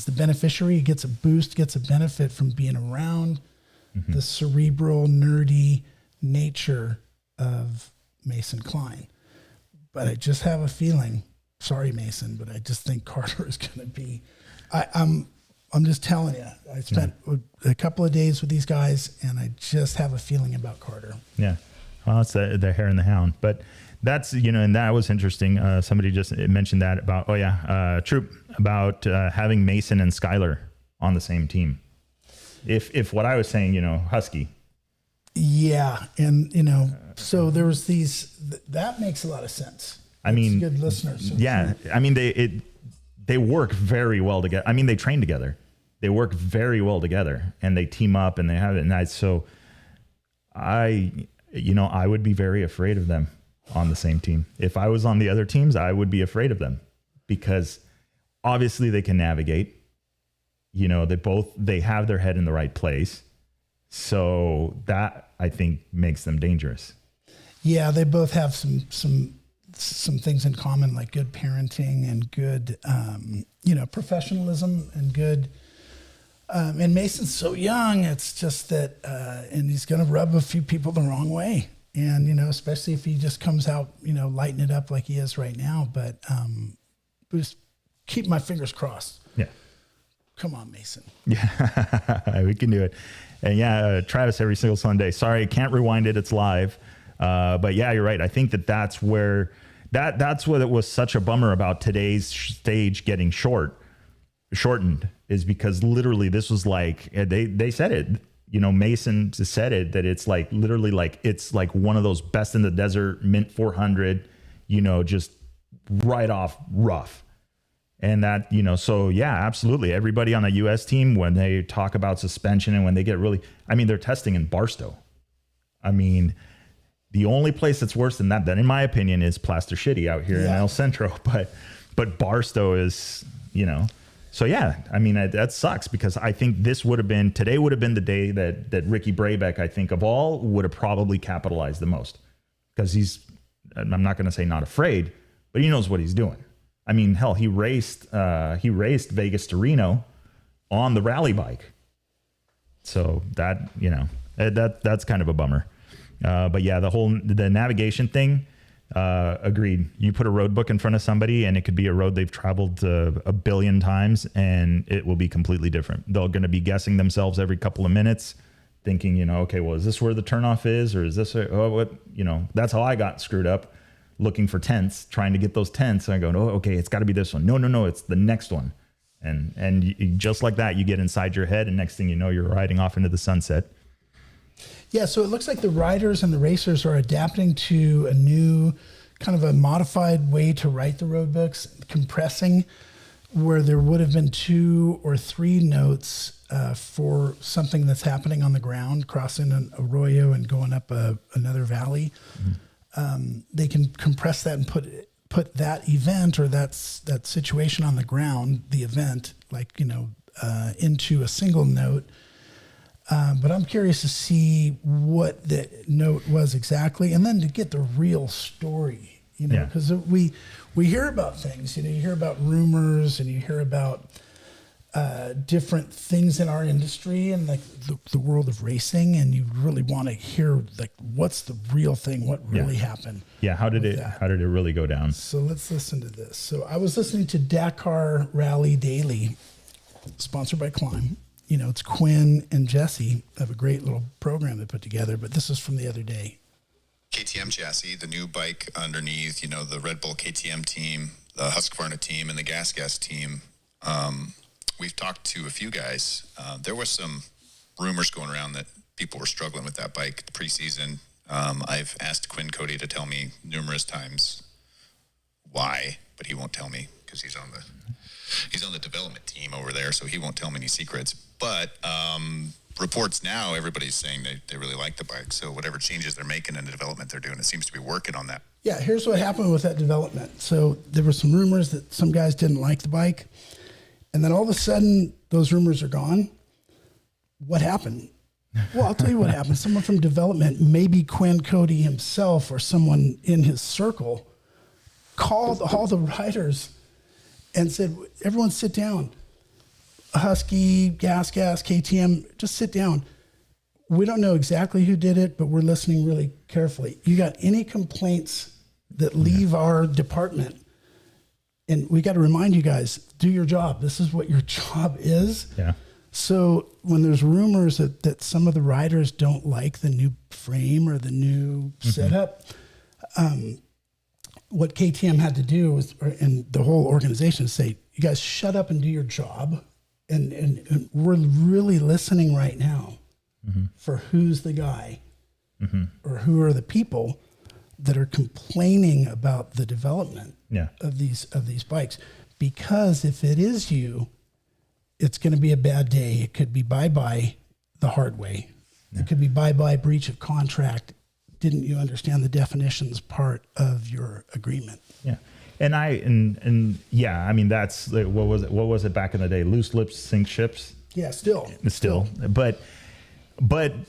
the beneficiary. He gets a boost, gets a benefit from being around the cerebral, nerdy nature of Mason Klein. But I just have a feeling, sorry, Mason, but I just think Carter is going to be, I'm just telling you, I spent a couple of days with these guys, and I just have a feeling about Carter. Yeah. Well, it's the hare and the hound, but that's, and that was interesting. Somebody just mentioned that about, Troop, about having Mason and Skylar on the same team. If what I was saying, Husky, Yeah. And, so there was that makes a lot of sense. I mean, good listeners. So yeah. I mean, they work very well together. I mean, they train together. They work very well together, and they team up, and they have it. And I would be very afraid of them on the same team. If I was on the other teams, I would be afraid of them because obviously they can navigate. They have their head in the right place. So that I think makes them dangerous. Yeah, they both have some things in common, like good parenting and good, professionalism and good. And Mason's so young, it's just that, and he's going to rub a few people the wrong way. And, especially if he just comes out, lighting it up like he is right now. But just keep my fingers crossed. Yeah. Come on, Mason. Yeah, we can do it. And Travis every single Sunday. Sorry, can't rewind it. It's live. But yeah, you're right. I think that's where that's what it was such a bummer about today's stage getting shortened is because literally this was like, they said it, Mason said it, that it's like literally like, it's like one of those best in the desert Mint 400, just right off rough. And that, so yeah, absolutely. Everybody on a US team, when they talk about suspension and when they get they're testing in Barstow. I mean, the only place that's worse than that, in my opinion, is Plaster City out here in El Centro. But Barstow is, So yeah, I mean, that sucks because I think today would have been the day that Ricky Brabeck, I think of all, would have probably capitalized the most because I'm not going to say not afraid, but he knows what he's doing. I mean, hell, he raced Vegas to Reno on the rally bike. So that, that's kind of a bummer. But yeah, the navigation thing, agreed. You put a road book in front of somebody and it could be a road they've traveled a billion times and it will be completely different. They're going to be guessing themselves every couple of minutes thinking, okay, well, is this where the turnoff is? Or is this, that's how I got screwed up looking for tents, trying to get those tents. And I go, oh, okay, it's gotta be this one. No, it's the next one. And just like that, you get inside your head and next thing you know, you're riding off into the sunset. Yeah, so it looks like the riders and the racers are adapting to a new kind of a modified way to write the road books, compressing where there would have been 2 or 3 notes for something that's happening on the ground, crossing an arroyo and going up another valley. Mm-hmm. They can compress that and put that event or that situation on the ground, the event, into a single note. But I'm curious to see what the note was exactly, and then to get the real story, because we hear about things, you hear about rumors and you hear about different things in our industry and like the world of racing, and you really want to hear like what's the real thing, what really happened. Yeah, how did it really go down? So let's listen to this. So I was listening to Dakar Rally Daily, sponsored by Climb. It's Quinn and Jesse have a great little program they put together, but this is from the other day. KTM chassis, the new bike underneath, the Red Bull KTM team, the Husqvarna team, and the Gas team. We've talked to a few guys. There was some rumors going around that people were struggling with that bike preseason. I've asked Quinn Cody to tell me numerous times why, but he won't tell me because he's on the development team over there, so he won't tell me any secrets. But reports now, everybody's saying they really like the bike. So whatever changes they're making in the development they're doing, it seems to be working on that. Yeah, here's what happened with that development. So there were some rumors that some guys didn't like the bike. And then all of a sudden, those rumors are gone. What happened? Well, I'll tell you what happened. Someone from development, maybe Quinn Cody himself or someone in his circle, called all the riders and said, everyone sit down. Husky, Gas, KTM, just sit down. We don't know exactly who did it, but we're listening really carefully. You got any complaints that leave our department? And we got to remind you guys, do your job. This is what your job is. Yeah. So when there's rumors that some of the riders don't like the new frame or the new setup, what KTM had to do was, and the whole organization, say, you guys shut up and do your job. And we're really listening right now for who's the guy or who are the people that are complaining about the development of these bikes? Because if it is you, it's going to be a bad day. It could be bye-bye the hard way. It could be bye-bye breach of contract. Didn't you understand the definitions part of your agreement? Yeah. And yeah, I mean, that's what was it back in the day? Loose lips sink ships. Yeah, still. But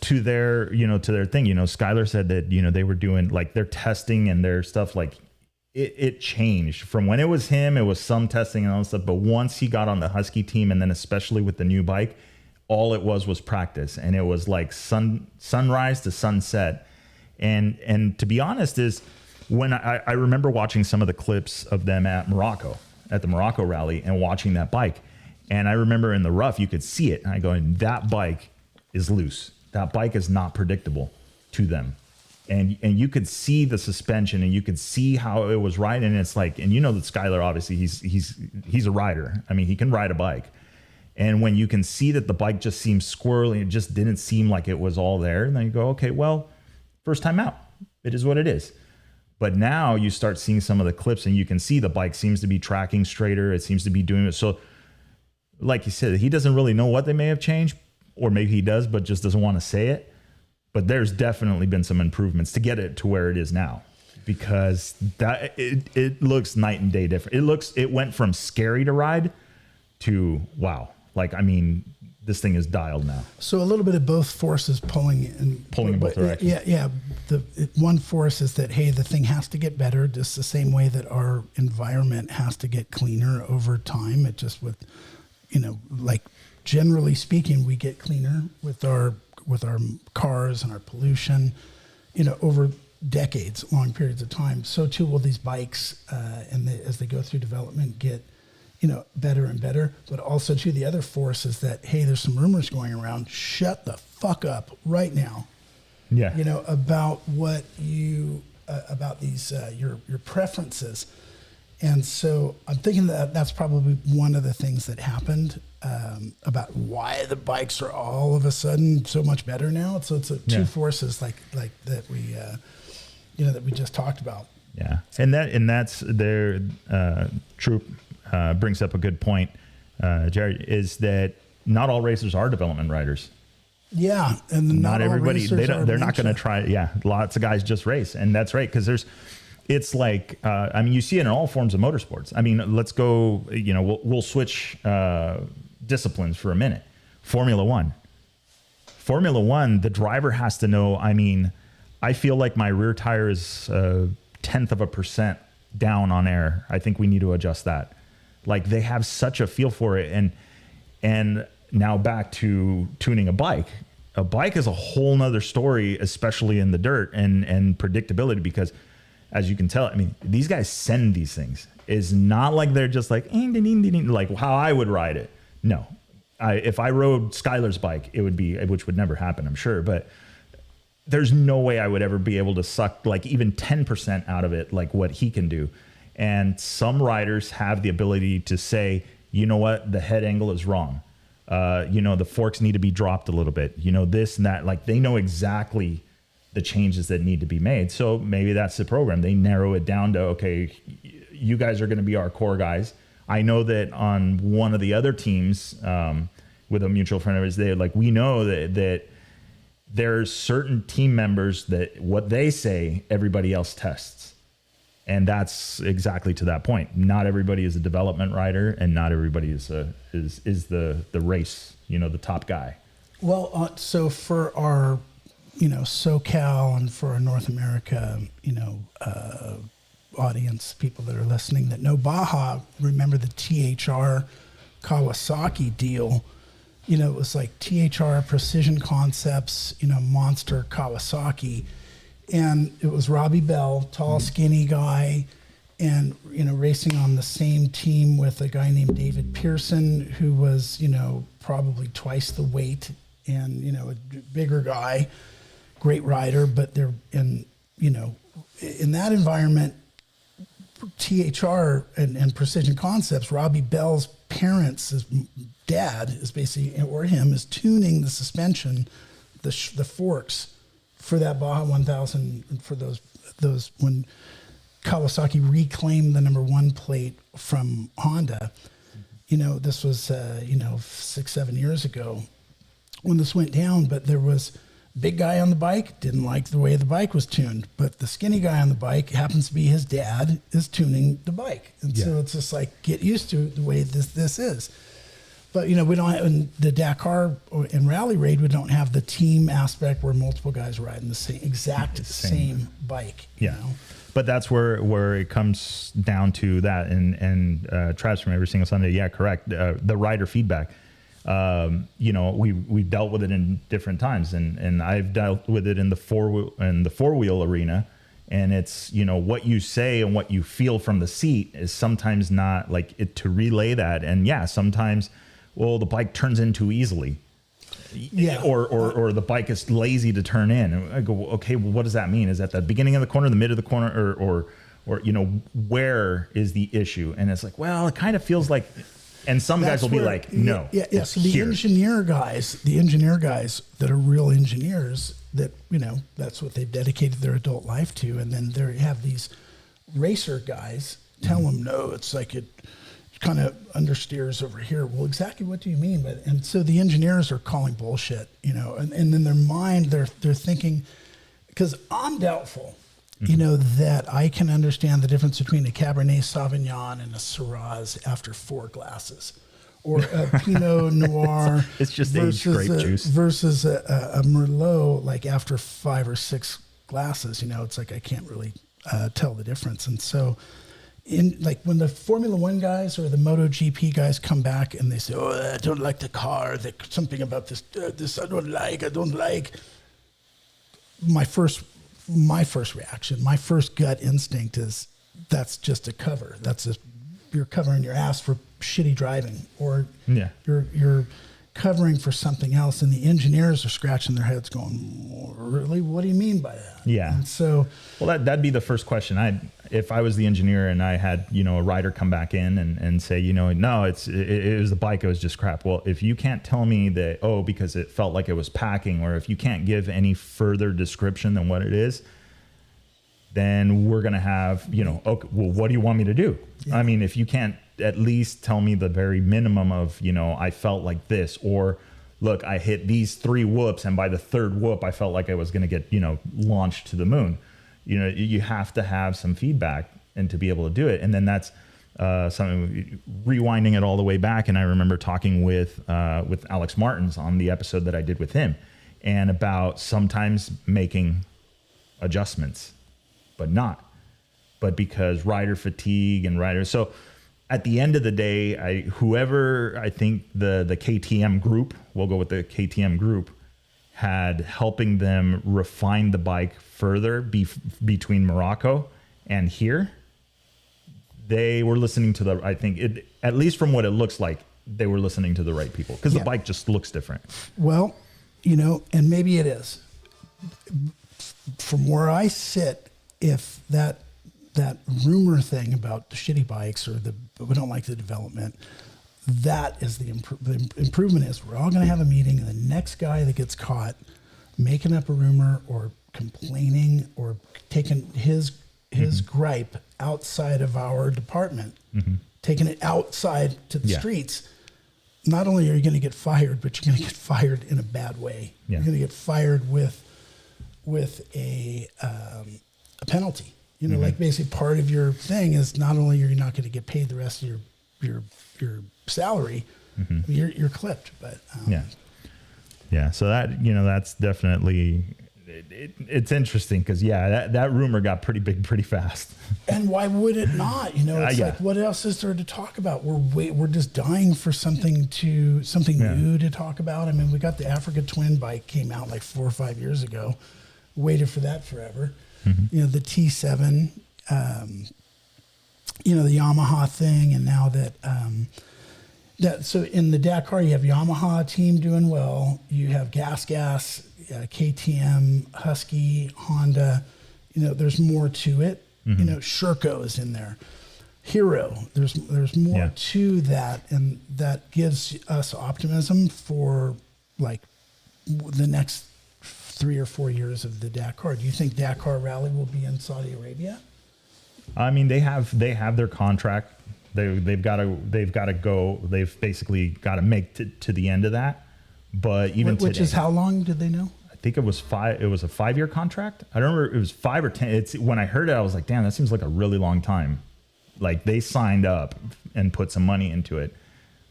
to their thing, Skylar said that, they were doing like their testing and their stuff, like it changed from when it was him, it was some testing and all that stuff. But once he got on the Husky team, and then especially with the new bike, all it was practice. And it was like sunrise to sunset. And to be honest is when I remember watching some of the clips of them at the Morocco rally and watching that bike. And I remember in the rough, you could see it. And I go, that bike is loose. That bike is not predictable to them. And you could see the suspension and you could see how it was riding. And it's like, and that Skylar, obviously he's a rider. I mean, he can ride a bike. And when you can see that the bike just seems squirrely, it just didn't seem like it was all there. And then you go, okay, well, first time out. It is what it is. But now you start seeing some of the clips and you can see the bike seems to be tracking straighter. It seems to be doing it. So like you said, he doesn't really know what they may have changed, or maybe he does, but just doesn't want to say it. But there's definitely been some improvements to get it to where it is now, because that it looks night and day different. It went from scary to ride to wow. Like, I mean, this thing is dialed now. So a little bit of both forces pulling in both directions. Yeah. One force is that, hey, the thing has to get better, just the same way that our environment has to get cleaner over time. It just with, like generally speaking, we get cleaner with our cars and our pollution, over decades, long periods of time. So too will these bikes, as they go through development, get better and better. But also too, the other force is that, hey, there's some rumors going around. Shut the fuck up right now. Yeah. About what about these your preferences. And so I'm thinking that that's probably one of the things that happened about why the bikes are all of a sudden so much better now. So it's two forces like that we that we just talked about. Yeah, and that's their Troop brings up a good point, Jared, is that not all racers are development riders. Yeah, and not everybody. They're not going to try. Yeah, lots of guys just race, and that's right, because it's like, I mean, you see it in all forms of motorsports. I mean, let's go, we'll switch disciplines for a minute. Formula One, the driver has to know, I mean, I feel like my rear tire is 0.1% down on air. I think we need to adjust that. Like, they have such a feel for it. And now back to tuning a bike. A bike is a whole nother story, especially in the dirt and predictability, because as you can tell, I mean, these guys send these things. It's not like they're just like, like how I would ride it. No, if I rode Skylar's bike, it would be, which would never happen, I'm sure, but there's no way I would ever be able to suck like even 10% out of it, like what he can do. And some riders have the ability to say, you know what, the head angle is wrong. The forks need to be dropped a little bit, this and that. Like, they know exactly the changes that need to be made. So maybe that's the program. They narrow it down to, okay, you guys are going to be our core guys. I know that on one of the other teams, with a mutual friend of ours, we know that there's certain team members that what they say, everybody else tests. And that's exactly to that point. Not everybody is a development rider, and not everybody is the race, the top guy. Well, so for our, SoCal and for our North America, audience, people that are listening that know Baja, remember the THR Kawasaki deal. It was like THR Precision Concepts, Monster Kawasaki. And it was Robbie Bell, tall, skinny guy, and, racing on the same team with a guy named David Pearson, who was, probably twice the weight and, a bigger guy, great rider. But they're in that environment, THR and Precision Concepts, Robbie Bell's parents, his dad is basically, or him, is tuning the suspension, the forks for that Baja 1000, for those when Kawasaki reclaimed the #1 plate from Honda, this was 6-7 years ago when this went down. But there was big guy on the bike, didn't like the way the bike was tuned, but the skinny guy on the bike happens to be his dad, is tuning the bike. And so it's just like, get used to the way this is. But, we don't have, in the Dakar and Rally Raid, we don't have the team aspect where multiple guys riding the same bike. Yeah. But that's where it comes down to that. And Travis from Every Single Sunday, yeah, correct. The rider feedback. We've dealt with it in different times, and I've dealt with it in the four wheel arena, and it's, what you say and what you feel from the seat is sometimes not like it to relay that. And yeah, sometimes, the bike turns in too easily. Yeah. Or the bike is lazy to turn in. And I go, okay, well, what does that mean? Is that the beginning of the corner, the mid of the corner, or where is the issue? And it's like, well, it kind of feels like. And some guys will be like, no. Yeah. So the engineer guys that are real engineers, that, that's what they've dedicated their adult life to. And then they have these racer guys tell them, no, it's like it kind of understeers over here. Well, exactly what do you mean? And so the engineers are calling bullshit, and in their mind, they're thinking, because I'm doubtful, that I can understand the difference between a Cabernet Sauvignon and a Syrah after 4 glasses, or a Pinot Noir. It's just aged grape juice versus a Merlot, like after 5 or 6 glasses. It's like I can't really tell the difference. And so, when the Formula One guys or the MotoGP guys come back and they say, "Oh, I don't like the car. Something about this I don't like." My first reaction, my first gut instinct is that's just a cover. You're covering your ass for shitty driving, or you're covering for something else. And the engineers are scratching their heads going, really? What do you mean by that? Yeah. And so, well, that'd be the first question. If I was the engineer and I had, a rider come back in and say, no, it was the bike, it was just crap. Well, if you can't tell me that, because it felt like it was packing, or if you can't give any further description than what it is, then we're going to have, okay, well, what do you want me to do? Yeah. I mean, if you can't at least tell me the very minimum of, I felt like this, or look, I hit these 3 whoops, and by the 3rd whoop, I felt like I was going to get, launched to the moon. You have to have some feedback and to be able to do it. And then that's something, rewinding it all the way back. And I remember talking with Alex Martins on the episode that I did with him, and about sometimes making adjustments, but because rider fatigue and riders. So at the end of the day, I think the KTM group, we'll go with the KTM group, had helping them refine the bike further between Morocco and here. They were listening to at least from what it looks like, they were listening to the right people, because the bike just looks different. Well, and maybe it is. From where I sit, if that rumor thing about the shitty bikes, or we don't like the development, that is the improvement is we're all going to have a meeting, and the next guy that gets caught making up a rumor or complaining or taking his gripe outside of our department, taking it outside to the streets, not only are you going to get fired, but you're going to get fired in a bad way. Yeah. You're going to get fired with a penalty. Like basically part of your thing is not only are you not going to get paid the rest of your salary, you're clipped. But yeah. So that that's definitely it's interesting, because that rumor got pretty big pretty fast. And why would it not? It's like, what else is there to talk about? We're just dying for something new to talk about. I mean, we got the Africa Twin bike came out like 4 or 5 years ago. Waited for that forever. The T7, the Yamaha thing, and now so in the Dakar you have Yamaha team doing well. You have Gas, KTM, Husky, Honda. There's more to it. Sherco is in there. Hero. There's more to that, and that gives us optimism for like the next 3 or 4 years of the Dakar. Do you think Dakar Rally will be in Saudi Arabia? I mean, they have their contract. They've got to go. They've basically got to make to the end of that. But even Which today, is how long did they know? I think it was 5. It was a 5-year contract. I don't remember. It was 5 or 10. It's when I heard it, I was like, damn, that seems like a really long time. Like they signed up and put some money into it.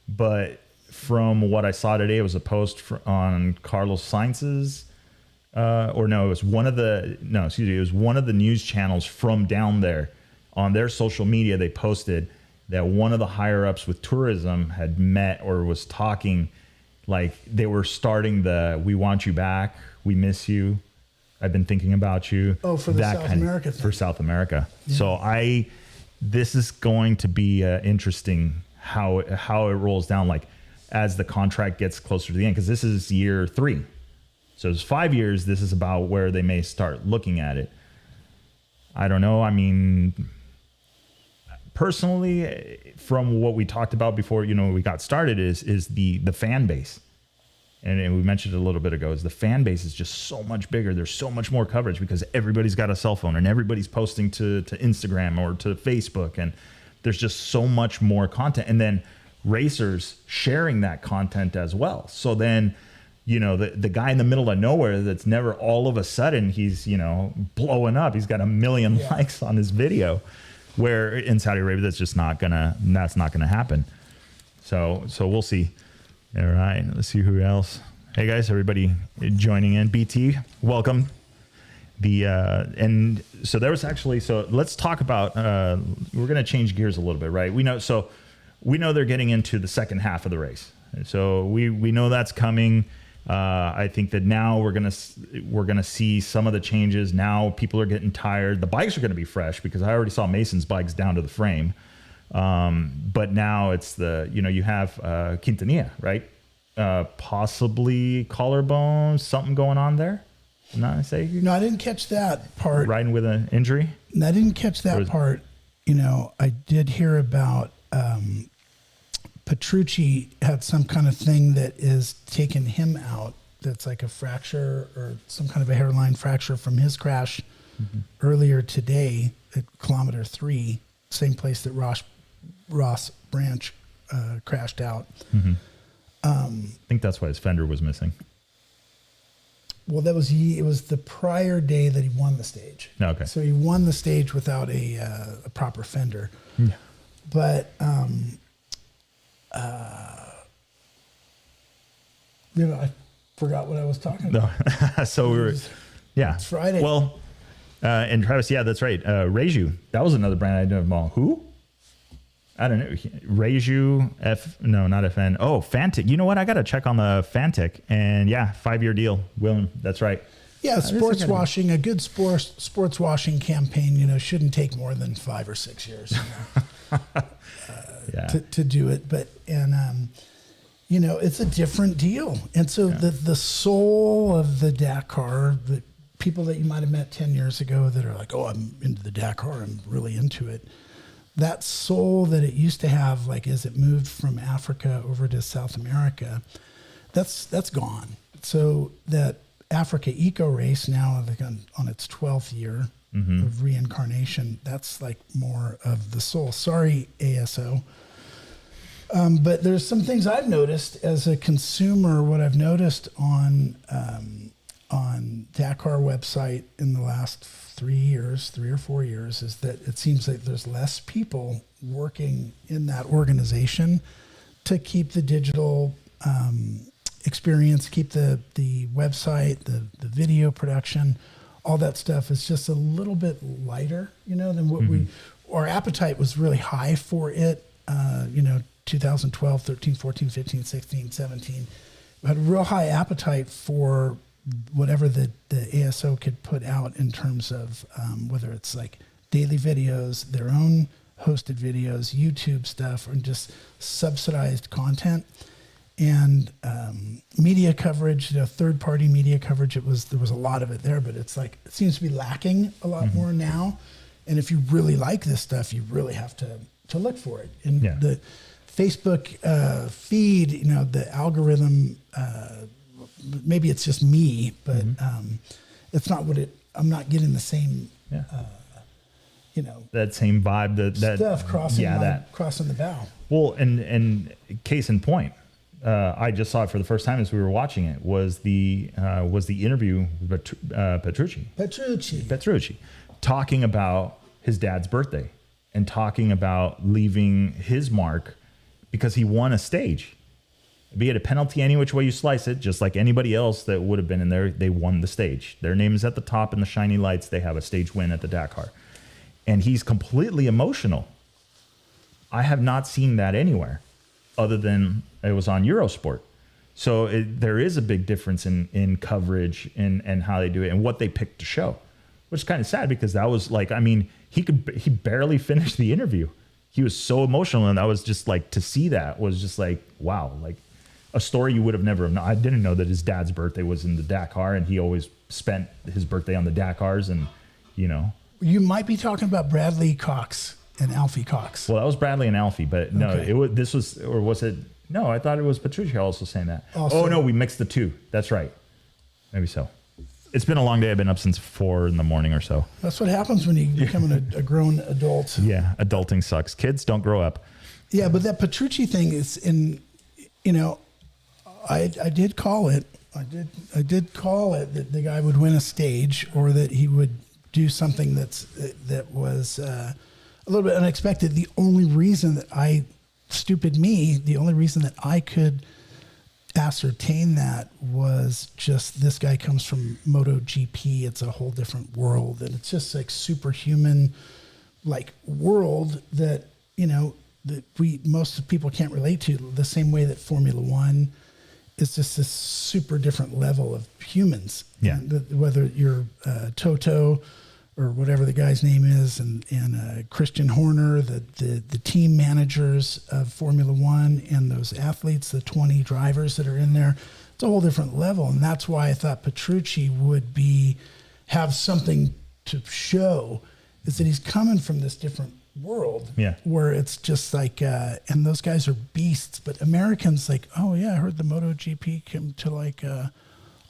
But from what I saw today, it was a post on Carlos Sainz's. It was one of the news channels from down there. On their social media, they posted that one of the higher ups with tourism had met or was talking, like they were starting "We want you back, we miss you, I've been thinking about you." Oh, for the South America thing. For South America. Yeah. So this is going to be interesting how it rolls down, like as the contract gets closer to the end, because this is year 3. So it's 5 years. This is about where they may start looking at it. I don't know. I mean, personally, from what we talked about before, we got started, is the fan base. And we mentioned it a little bit ago, is the fan base is just so much bigger. There's so much more coverage because everybody's got a cell phone and everybody's posting to Instagram or to Facebook. And there's just so much more content. And then racers sharing that content as well. So then, the guy in the middle of nowhere that's never all of a sudden he's, blowing up. He's got 1 million likes on his video, where in Saudi Arabia, that's not gonna happen. So we'll see. All right, let's see who else. Hey guys, everybody joining in. BT, welcome. And so there was actually, so let's talk about, we're going to change gears a little bit, right? We know they're getting into the second half of the race. So we know that's coming. I think that now we're gonna see some of the changes. Now people are getting tired. The bikes are going to be fresh because I already saw Mason's bikes down to the frame. But now it's you have Quintanilla, right? Possibly collarbone, something going on there. No, I didn't catch that part. Riding with an injury. I didn't catch that part. I did hear about Petrucci had some kind of thing that is taking him out. That's like a fracture or some kind of a hairline fracture from his crash earlier today at kilometer 3, same place that Ross Branch crashed out. I think that's why his fender was missing. Well, it was the prior day that he won the stage. Okay. So he won the stage without a proper fender. Yeah. But I forgot what I was talking about. No. So it's Friday. Well, and Travis, yeah, that's right. Reju, that was another brand I didn't know. Who? I don't know. Reju, not FN. Oh, Fantic. You know what? I got to check on the Fantic. And yeah, 5-year deal. William, that's right. Yeah, sports washing, a good sports washing campaign, shouldn't take more than 5 or 6 years to do it. But, it's a different deal. And so the soul of the Dakar, the people that you might have met 10 years ago that are like, oh, I'm into the Dakar, I'm really into it. That soul that it used to have, like as it moved from Africa over to South America, that's gone. So that Africa Eco Race now, like on its 12th year of reincarnation, that's like more of the soul. Sorry, ASO. But there's some things I've noticed as a consumer. What I've noticed on Dakar website in the last 3 or 4 years, is that it seems like there's less people working in that organization to keep the digital experience, keep the website, the video production, all that stuff is just a little bit lighter, than what our appetite was really high for it, 2012, 13, 14, 15, 16, 17. We had a real high appetite for whatever the ASO could put out in terms of whether it's like daily videos, their own hosted videos, YouTube stuff, or just subsidized content. And media coverage, third-party media coverage, there was a lot of it there, but it's like it seems to be lacking a lot more now. And if you really like this stuff, you really have to look for it. And the Facebook feed, the algorithm maybe it's just me, but it's not what it. I'm not getting the same. Yeah. That same vibe. That stuff crossing crossing the bow. Well, and case in point, I just saw it for the first time as we were watching it. Was the interview with Petrucci talking about his dad's birthday and talking about leaving his mark because he won a stage. Be it a penalty any which way you slice it, just like anybody else that would have been in there, they won the stage. Their name is at the top in the shiny lights. They have a stage win at the Dakar. And he's completely emotional. I have not seen that anywhere other than it was on Eurosport. So there is a big difference in coverage and how they do it and what they picked to show, which is kind of sad because that was like, I mean, he barely finished the interview. He was so emotional. And that was just like, to see that was just like, wow, like a story you would have never known. I didn't know that his dad's birthday was in the Dakar and he always spent his birthday on the Dakars and, You might be talking about Bradley Cox and Alfie Cox. Well, that was Bradley and Alfie, but no, was it? No, I thought it was Patricia also saying that. Oh no, we mixed the two. That's right. Maybe so. It's been a long day. I've been up since 4 a.m. or so. That's what happens when you become a grown adult. Yeah, adulting sucks. Kids don't grow up. Yeah, but that Petrucci thing is I did call it. I did call it that the guy would win a stage or that he would do something that was a little bit unexpected. The only reason that the only reason that I could ascertain that was just this guy comes from MotoGP. It's a whole different world, and it's just like superhuman, like world that that most people can't relate to. The same way that Formula One is just this super different level of humans. Yeah. Whether you're Toto or whatever the guy's name is, and Christian Horner, the team managers of Formula One, and those athletes, the 20 drivers that are in there, it's a whole different level. And that's why I thought Petrucci would have something to show, is that he's coming from this different world where it's just like, and those guys are beasts, but Americans like, oh yeah, I heard the MotoGP came to like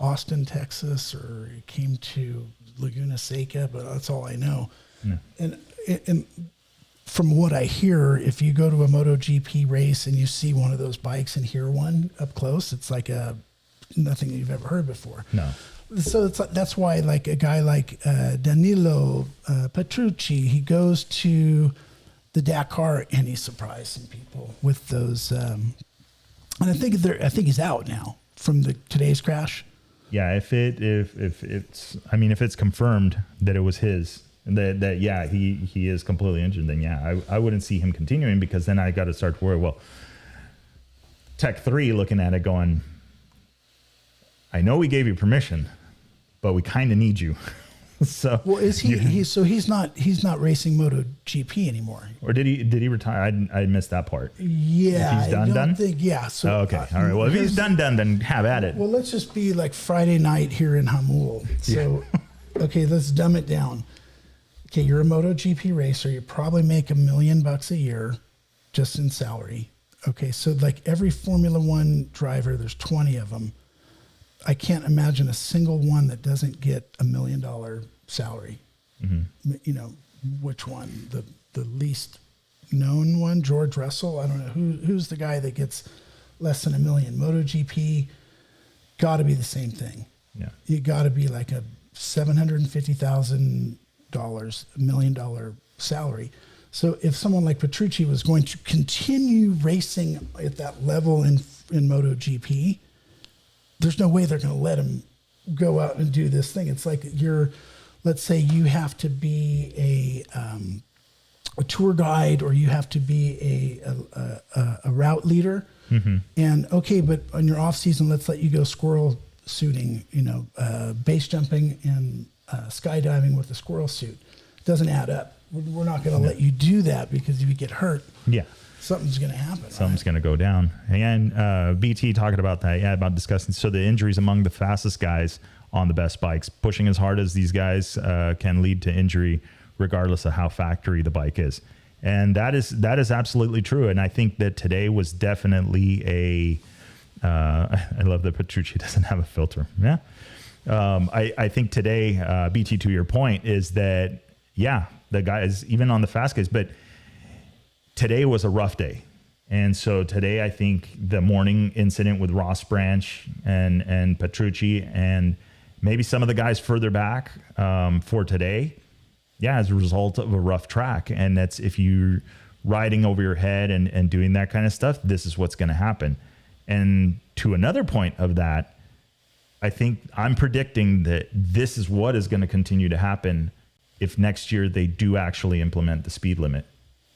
Austin, Texas, or it came to Laguna Seca, but that's all I know. Yeah. And from what I hear, if you go to a MotoGP race and you see one of those bikes and hear one up close, it's like nothing you've ever heard before. No. So that's why like a guy like Danilo Petrucci, he goes to the Dakar and he surprised some people with those. And I think he's out now from today's crash. Yeah, if it's confirmed that it was his, that he is completely injured, then I wouldn't see him continuing, because then I got to start to worry. Well, Tech 3 looking at it going, I know we gave you permission, but we kind of need you. So well, is he? So he's not racing MotoGP anymore. Or did he retire? I missed that part. Yeah, if he's done. Yeah. So okay, all right. Well, if he's done, then have at it. Well, let's just be like Friday night here in Hamul. So, okay, let's dumb it down. Okay, you're a MotoGP racer. You probably make $1 million a year, just in salary. Okay, so like every Formula One driver, there's 20 of them. I can't imagine a single one that doesn't get $1 million salary. Mm-hmm. Which one? The least known one, George Russell. I don't know who's the guy that gets less than $1 million. MotoGP, got to be the same thing. Yeah, you got to be like a $750,000, $1 million salary. So if someone like Petrucci was going to continue racing at that level in MotoGP, there's no way they're going to let him go out and do this thing. It's like let's say you have to be a tour guide, or you have to be a route leader. Mm-hmm. And okay, but on your off season, let's let you go squirrel suiting, base jumping and skydiving with a squirrel suit. Doesn't add up. We're not going to let you do that, because if you get hurt, something's going to happen. Something's going to go down. And BT talking about that, about discussing. So the injuries among the fastest guys on the best bikes, pushing as hard as these guys can lead to injury, regardless of how factory the bike is. And that is absolutely true. And I think that today was definitely I love that Petrucci doesn't have a filter. Yeah. I think today, BT, to your point, is that, yeah, the guys, even on the fast guys, but today was a rough day. And so today, I think the morning incident with Ross Branch and Petrucci and maybe some of the guys further back for today, yeah, as a result of a rough track. And that's, if you're riding over your head and doing that kind of stuff, this is what's going to happen. And to another point of that, I think I'm predicting that this is what is going to continue to happen if next year they do actually implement the speed limit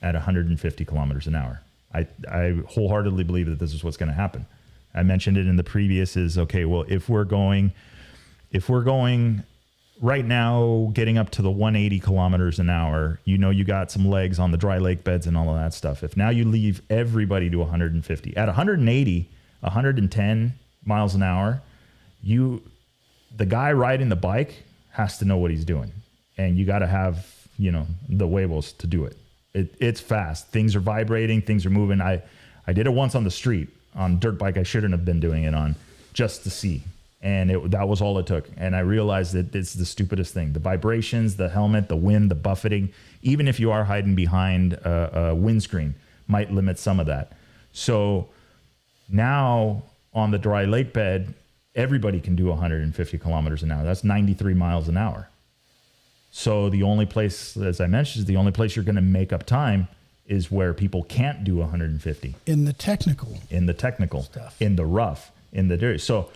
at 150 kilometers an hour. I wholeheartedly believe that this is what's going to happen. I mentioned it in the previous is, okay, well, if we're going right now, getting up to the 180 kilometers an hour, you got some legs on the dry lake beds and all of that stuff. If now you leave everybody to 150 at 180, 110 miles an hour, the guy riding the bike has to know what he's doing, and you got to have, the huevos to do it. It's fast. Things are vibrating. Things are moving. I did it once on the street on dirt bike. I shouldn't have been doing it on, just to see. And that was all it took. And I realized that it's the stupidest thing. The vibrations, the helmet, the wind, the buffeting, even if you are hiding behind a windscreen, might limit some of that. So now on the dry lake bed, everybody can do 150 kilometers an hour. That's 93 miles an hour. So the only place, as I mentioned, is the only place you're going to make up time is where people can't do 150. In the technical Stuff. In the rough, in the dirt. So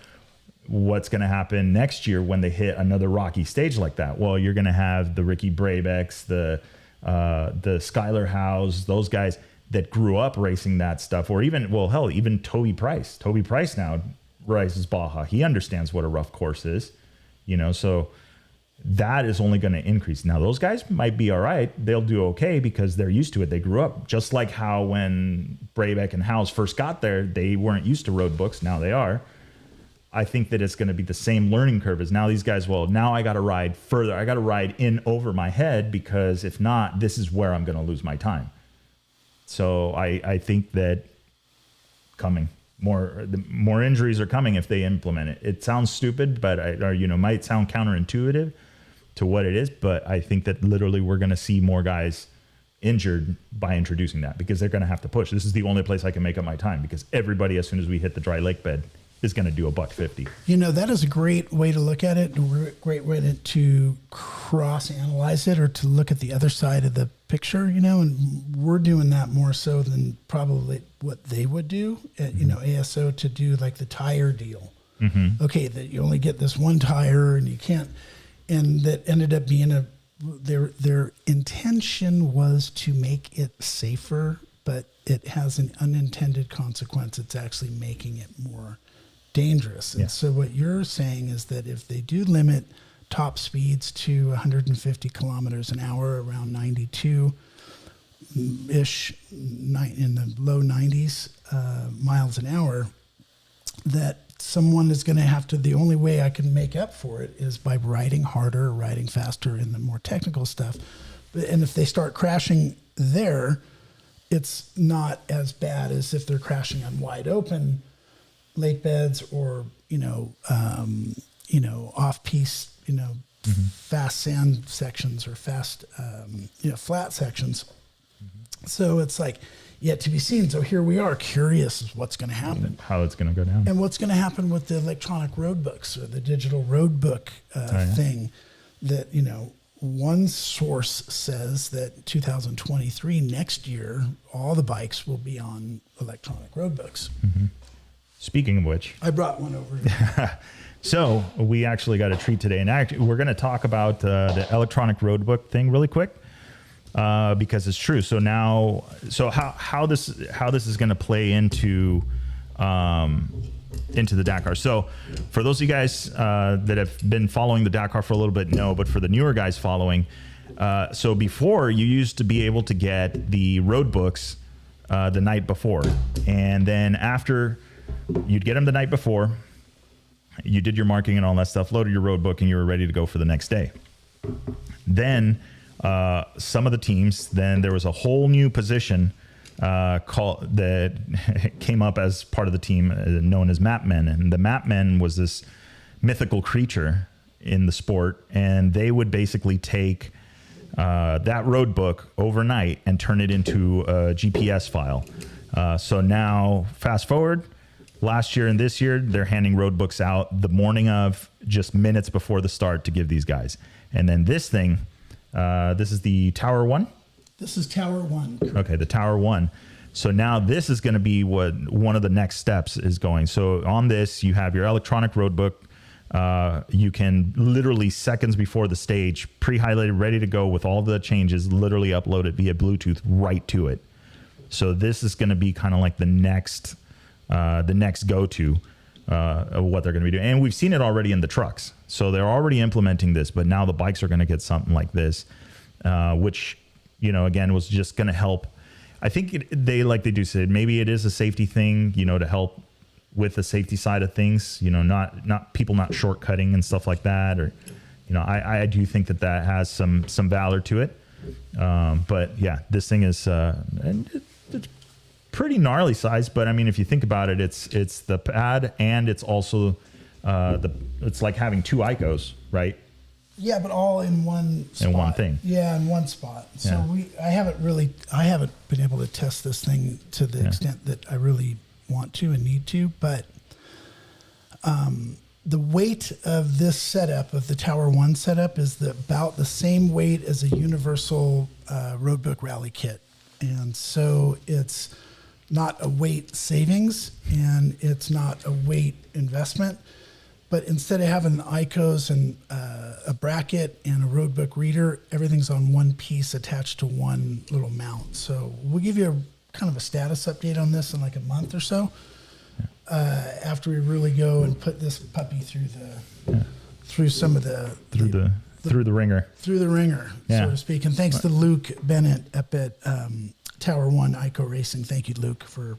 what's going to happen next year when they hit another rocky stage like that? Well, you're going to have the Ricky Brabecks, the Skylar Howes, those guys that grew up racing that stuff, or even Toby Price. Toby Price now races Baja. He understands what a rough course is, so that is only going to increase. Now, those guys might be all right. They'll do okay because they're used to it. They grew up. Just like how when Brabeck and Howes first got there, they weren't used to road books. Now they are. I think that it's going to be the same learning curve as now these guys, now I got to ride further. I got to ride in over my head, because if not, this is where I'm going to lose my time. So I think that more injuries are coming if they implement it. It sounds stupid, but might sound counterintuitive to what it is. But I think that literally we're going to see more guys injured by introducing that, because they're going to have to push. This is the only place I can make up my time, because everybody, as soon as we hit the dry lake bed, is going to do $150. That is a great way to look at it, a great way to cross-analyze it, or to look at the other side of the picture, and we're doing that more so than probably what they would do at, ASO, to do like the tire deal. Mm-hmm. Okay, that you only get this one tire and you can't, and that ended up being their intention was to make it safer, but it has an unintended consequence. It's actually making it more dangerous. And so what you're saying is that if they do limit top speeds to 150 kilometers an hour, around 92-ish, in the low 90s miles an hour, that someone is going to have to, the only way I can make up for it is by riding harder, riding faster in the more technical stuff. And if they start crashing there, it's not as bad as if they're crashing on wide open lake beds, or off-piste, fast sand sections, or fast flat sections. Mm-hmm. So it's like yet to be seen. So here we are, curious as what's going to happen, how it's going to go down, and what's going to happen with the electronic road books, or the digital road book thing. That one source says that 2023, next year, all the bikes will be on electronic road books. Mm-hmm. Speaking of which, I brought one over here. So we actually got a treat today, and we're going to talk about the electronic road book thing really quick, because it's true. So now, how this is going to play into the Dakar. So for those of you guys that have been following the Dakar for a little bit, no, but for the newer guys following, so before, you used to be able to get the road books the night before, and then after. You'd get them the night before, you did your marking and all that stuff, loaded your road book, and you were ready to go for the next day. Then some of the teams, then there was a whole new position that came up as part of the team known as Map Men. And the Map Men was this mythical creature in the sport, and they would basically take that road book overnight and turn it into a GPS file. So now, fast forward, last year and this year, they're handing road books out the morning of, just minutes before the start, to give these guys. And then this thing, this is the Tower 1? This is Tower 1. Okay, the Tower 1. So now this is going to be what one of the next steps is going. So on this, you have your electronic road book. You can literally seconds before the stage, pre-highlighted, ready to go with all the changes, literally upload it via Bluetooth right to it. So this is going to be kind of like the next go-to of what they're going to be doing. And we've seen it already in the trucks. So they're already implementing this, but now the bikes are going to get something like this, which, again, was just going to help. I think like they do say, maybe it is a safety thing, to help with the safety side of things, not people not shortcutting and stuff like that. Or, I do think that has some valor to it. But yeah, this thing is, it's pretty gnarly size, but I mean, if you think about it, it's the pad, and it's also it's like having two ICOs, right? Yeah, but all in one spot. In one thing. Yeah, in one spot. So Yeah. I haven't been able to test this thing to the extent that I really want to and need to, but the weight of this setup, of the Tower 1 setup, is about the same weight as a universal roadbook rally kit. And so it's not a weight savings, and it's not a weight investment. But instead of having ICOs and a bracket and a roadbook reader, everything's on one piece attached to one little mount. So we'll give you a kind of a status update on this in like a month or so, after we really go and put this puppy through the ringer, Yeah. so to speak. And thanks to Luke Bennett up at Tower 1 ICO Racing. Thank you, Luke, for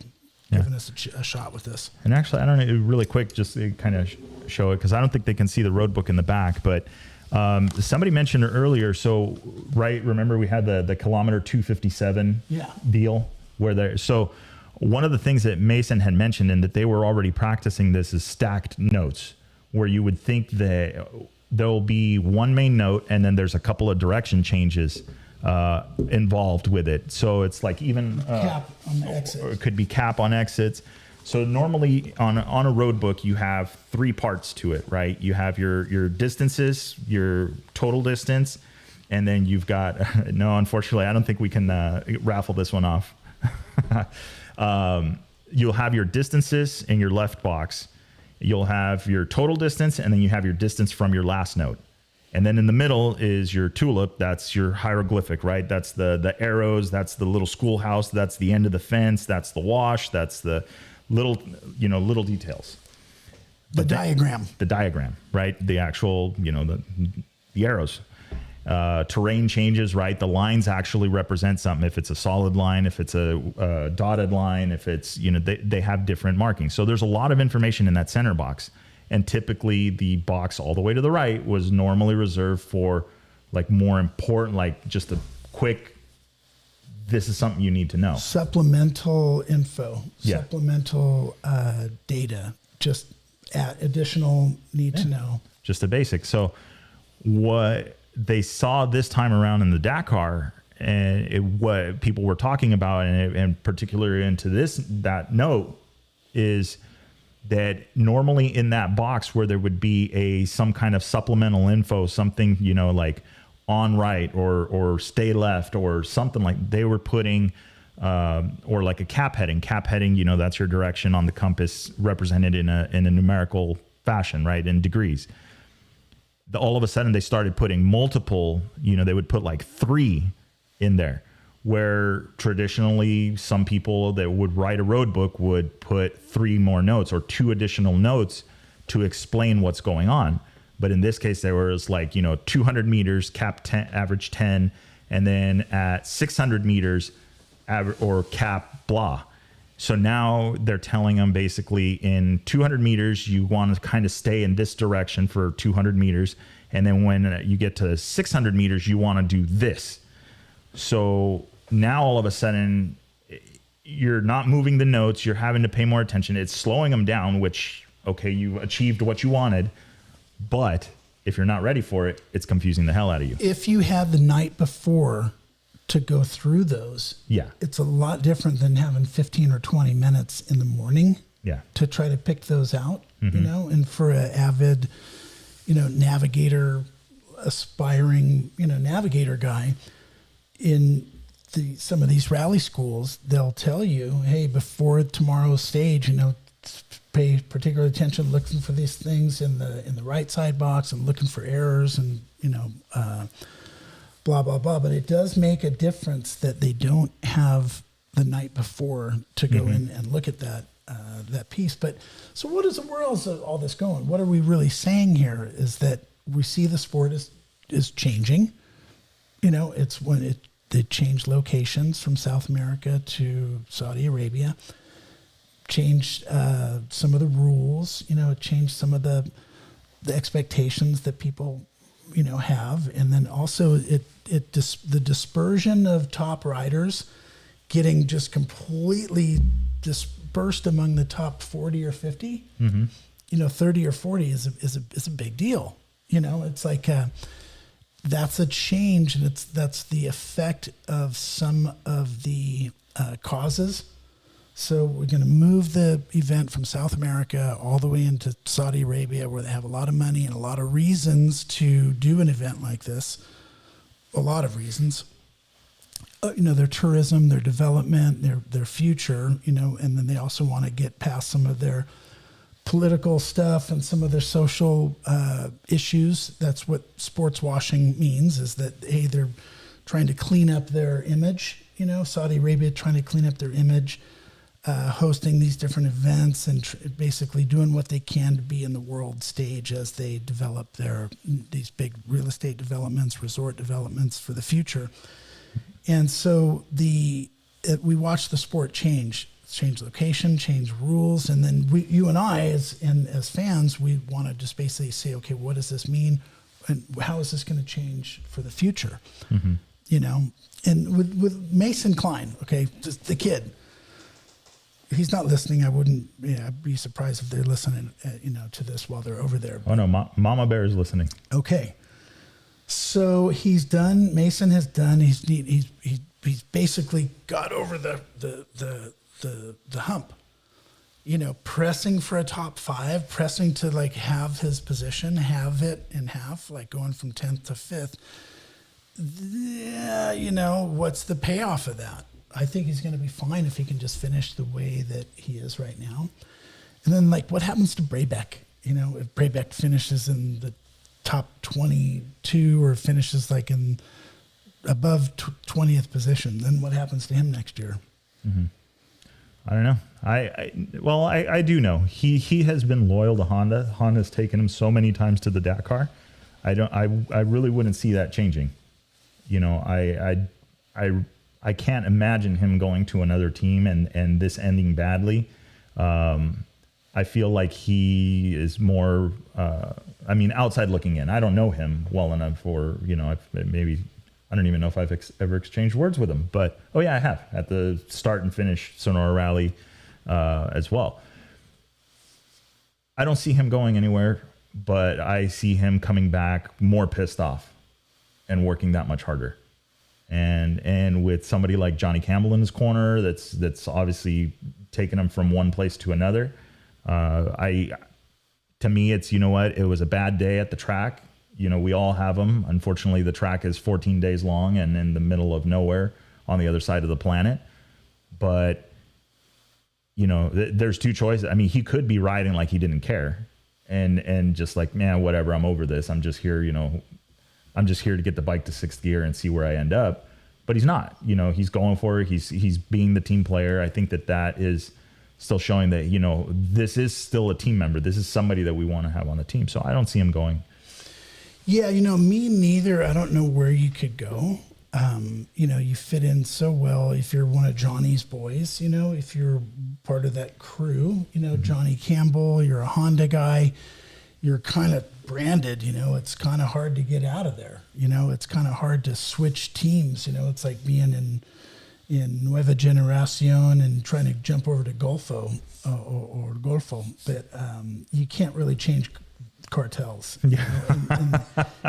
giving us a shot with this. And actually, I don't know, really quick, just to kind of show it, because I don't think they can see the road book in the back, but somebody mentioned earlier, so, right, remember we had the kilometer 257 deal where so one of the things that Mason had mentioned, and that they were already practicing this, is stacked notes, where you would think that there'll be one main note and then there's a couple of direction changes involved with it. So it's like even Cap on the exit. or it could be cap on exits. So normally on a road book, you have three parts to it, right? You have your distances, your total distance, and then you've got, no, unfortunately, I don't think we can raffle this one off. You'll have your distances in your left box. You'll have your total distance, and then you have your distance from your last note. And then in the middle is your tulip. That's your hieroglyphic, right? That's the arrows. That's the little schoolhouse. That's the end of the fence. That's the wash. That's the little details. The diagram, right? The actual, the arrows. Terrain changes, right? The lines actually represent something. If it's a solid line, if it's a dotted line, if it's, they have different markings. So there's a lot of information in that center box. And typically the box all the way to the right was normally reserved for like more important, like just a quick, this is something you need to know. Supplemental info, Yeah. supplemental data, just additional need to know. Just a basic. So what they saw this time around in the Dakar, and what people were talking about, and particularly into that note, is that normally in that box where there would be some kind of supplemental info, something, like on right or stay left or something, like they were putting, or like a cap heading, that's your direction on the compass represented in a numerical fashion, right? In degrees. All of a sudden they started putting multiple, they would put like 3 in there, where traditionally some people that would write a road book would put 3 more notes or 2 additional notes to explain what's going on. But in this case, there was like, 200 meters, cap 10, average 10, and then at 600 meters, or cap blah. So now they're telling them basically in 200 meters, you want to kind of stay in this direction for 200 meters. And then when you get to 600 meters, you want to do this. So now all of a sudden, you're not moving the notes. You're having to pay more attention. It's slowing them down, which, okay, you achieved what you wanted, but if you're not ready for it, it's confusing the hell out of you. If you had the night before to go through those, Yeah. it's a lot different than having 15 or 20 minutes in the morning Yeah. to try to pick those out, you know, and for an avid, you know, navigator, aspiring, you know, navigator guy in some of these rally schools, they'll tell you, hey, before tomorrow's stage, you know, pay particular attention, looking for these things in the right side box and looking for errors and, you know, blah, blah, blah. But it does make a difference that they don't have the night before to go in and look at that piece. But so where else is all this going? What are we really saying here is that we see the sport is changing. You know, it's when they changed locations from South America to Saudi Arabia, changed some of the rules, you know, it changed some of the expectations that people, you know, have. And then also the dispersion of top riders getting just completely dispersed among the top 40 or 50, you know, 30 or 40 is a big deal. You know, it's like, that's a change, and that's the effect of some of the causes. So we're going to move the event from South America all the way into Saudi Arabia, where they have a lot of money and a lot of reasons to do an event like this. A lot of reasons. You know, their tourism, their development, their future, you know, and then they also want to get past some of their political stuff and some of their social issues. That's what sports washing means, is that, hey, they're trying to clean up their image, you know, Saudi Arabia trying to clean up their image, hosting these different events and basically doing what they can to be in the world stage as they develop these big real estate developments, resort developments for the future. And so we watch the sport change location, change rules, and then you and I, as fans, we want to just basically say, okay, what does this mean, and how is this going to change for the future? You know, and with Mason Klein, okay, just the kid. He's not listening. I'd be surprised if they're listening, you know, to this while they're over there. Oh no, Mama Bear is listening. Okay, so he's done. Mason has done. He's basically got over the hump, you know, pressing for a top 5, pressing to like have his position, have it in half, like going from 10th to 5th. Yeah, you know, what's the payoff of that? I think he's going to be fine if he can just finish the way that he is right now. And then, like, what happens to Brabeck? You know, if Brabeck finishes in the top 22 or finishes like in above 20th position, then what happens to him next year? I don't know. I do know he has been loyal to Honda. Honda's taken him so many times to the Dakar. I really wouldn't see that changing. You know, I can't imagine him going to another team and this ending badly. I feel like he is more, I mean, outside looking in. I don't know him well enough for, you know, I don't even know if I've ever exchanged words with him. But, oh yeah, I have at the start and finish Sonora Rally as well. I don't see him going anywhere, but I see him coming back more pissed off and working that much harder. And with somebody like Johnny Campbell in his corner, that's obviously taking him from one place to another. To me, it's, you know what, it was a bad day at the track. You know, we all have them. Unfortunately, the track is 14 days long and in the middle of nowhere on the other side of the planet. But, you know, there's two choices. I mean, he could be riding like he didn't care and just like, man, whatever, I'm over this. I'm just here, you know, I'm just here to get the bike to 6th gear and see where I end up. But he's not, you know, he's going for it. He's being the team player. I think that is still showing that, you know, this is still a team member. This is somebody that we want to have on the team. So I don't see him going. Yeah, you know, me neither. I don't know where you could go. You know, you fit in so well if you're one of Johnny's boys, you know, if you're part of that crew, you know, Johnny Campbell, you're a Honda guy, you're kind of branded, you know, it's kind of hard to get out of there. You know, it's kind of hard to switch teams. You know, it's like being in Nueva Generación and trying to jump over to Golfo or Golfo, but you can't really change cartels. You know, and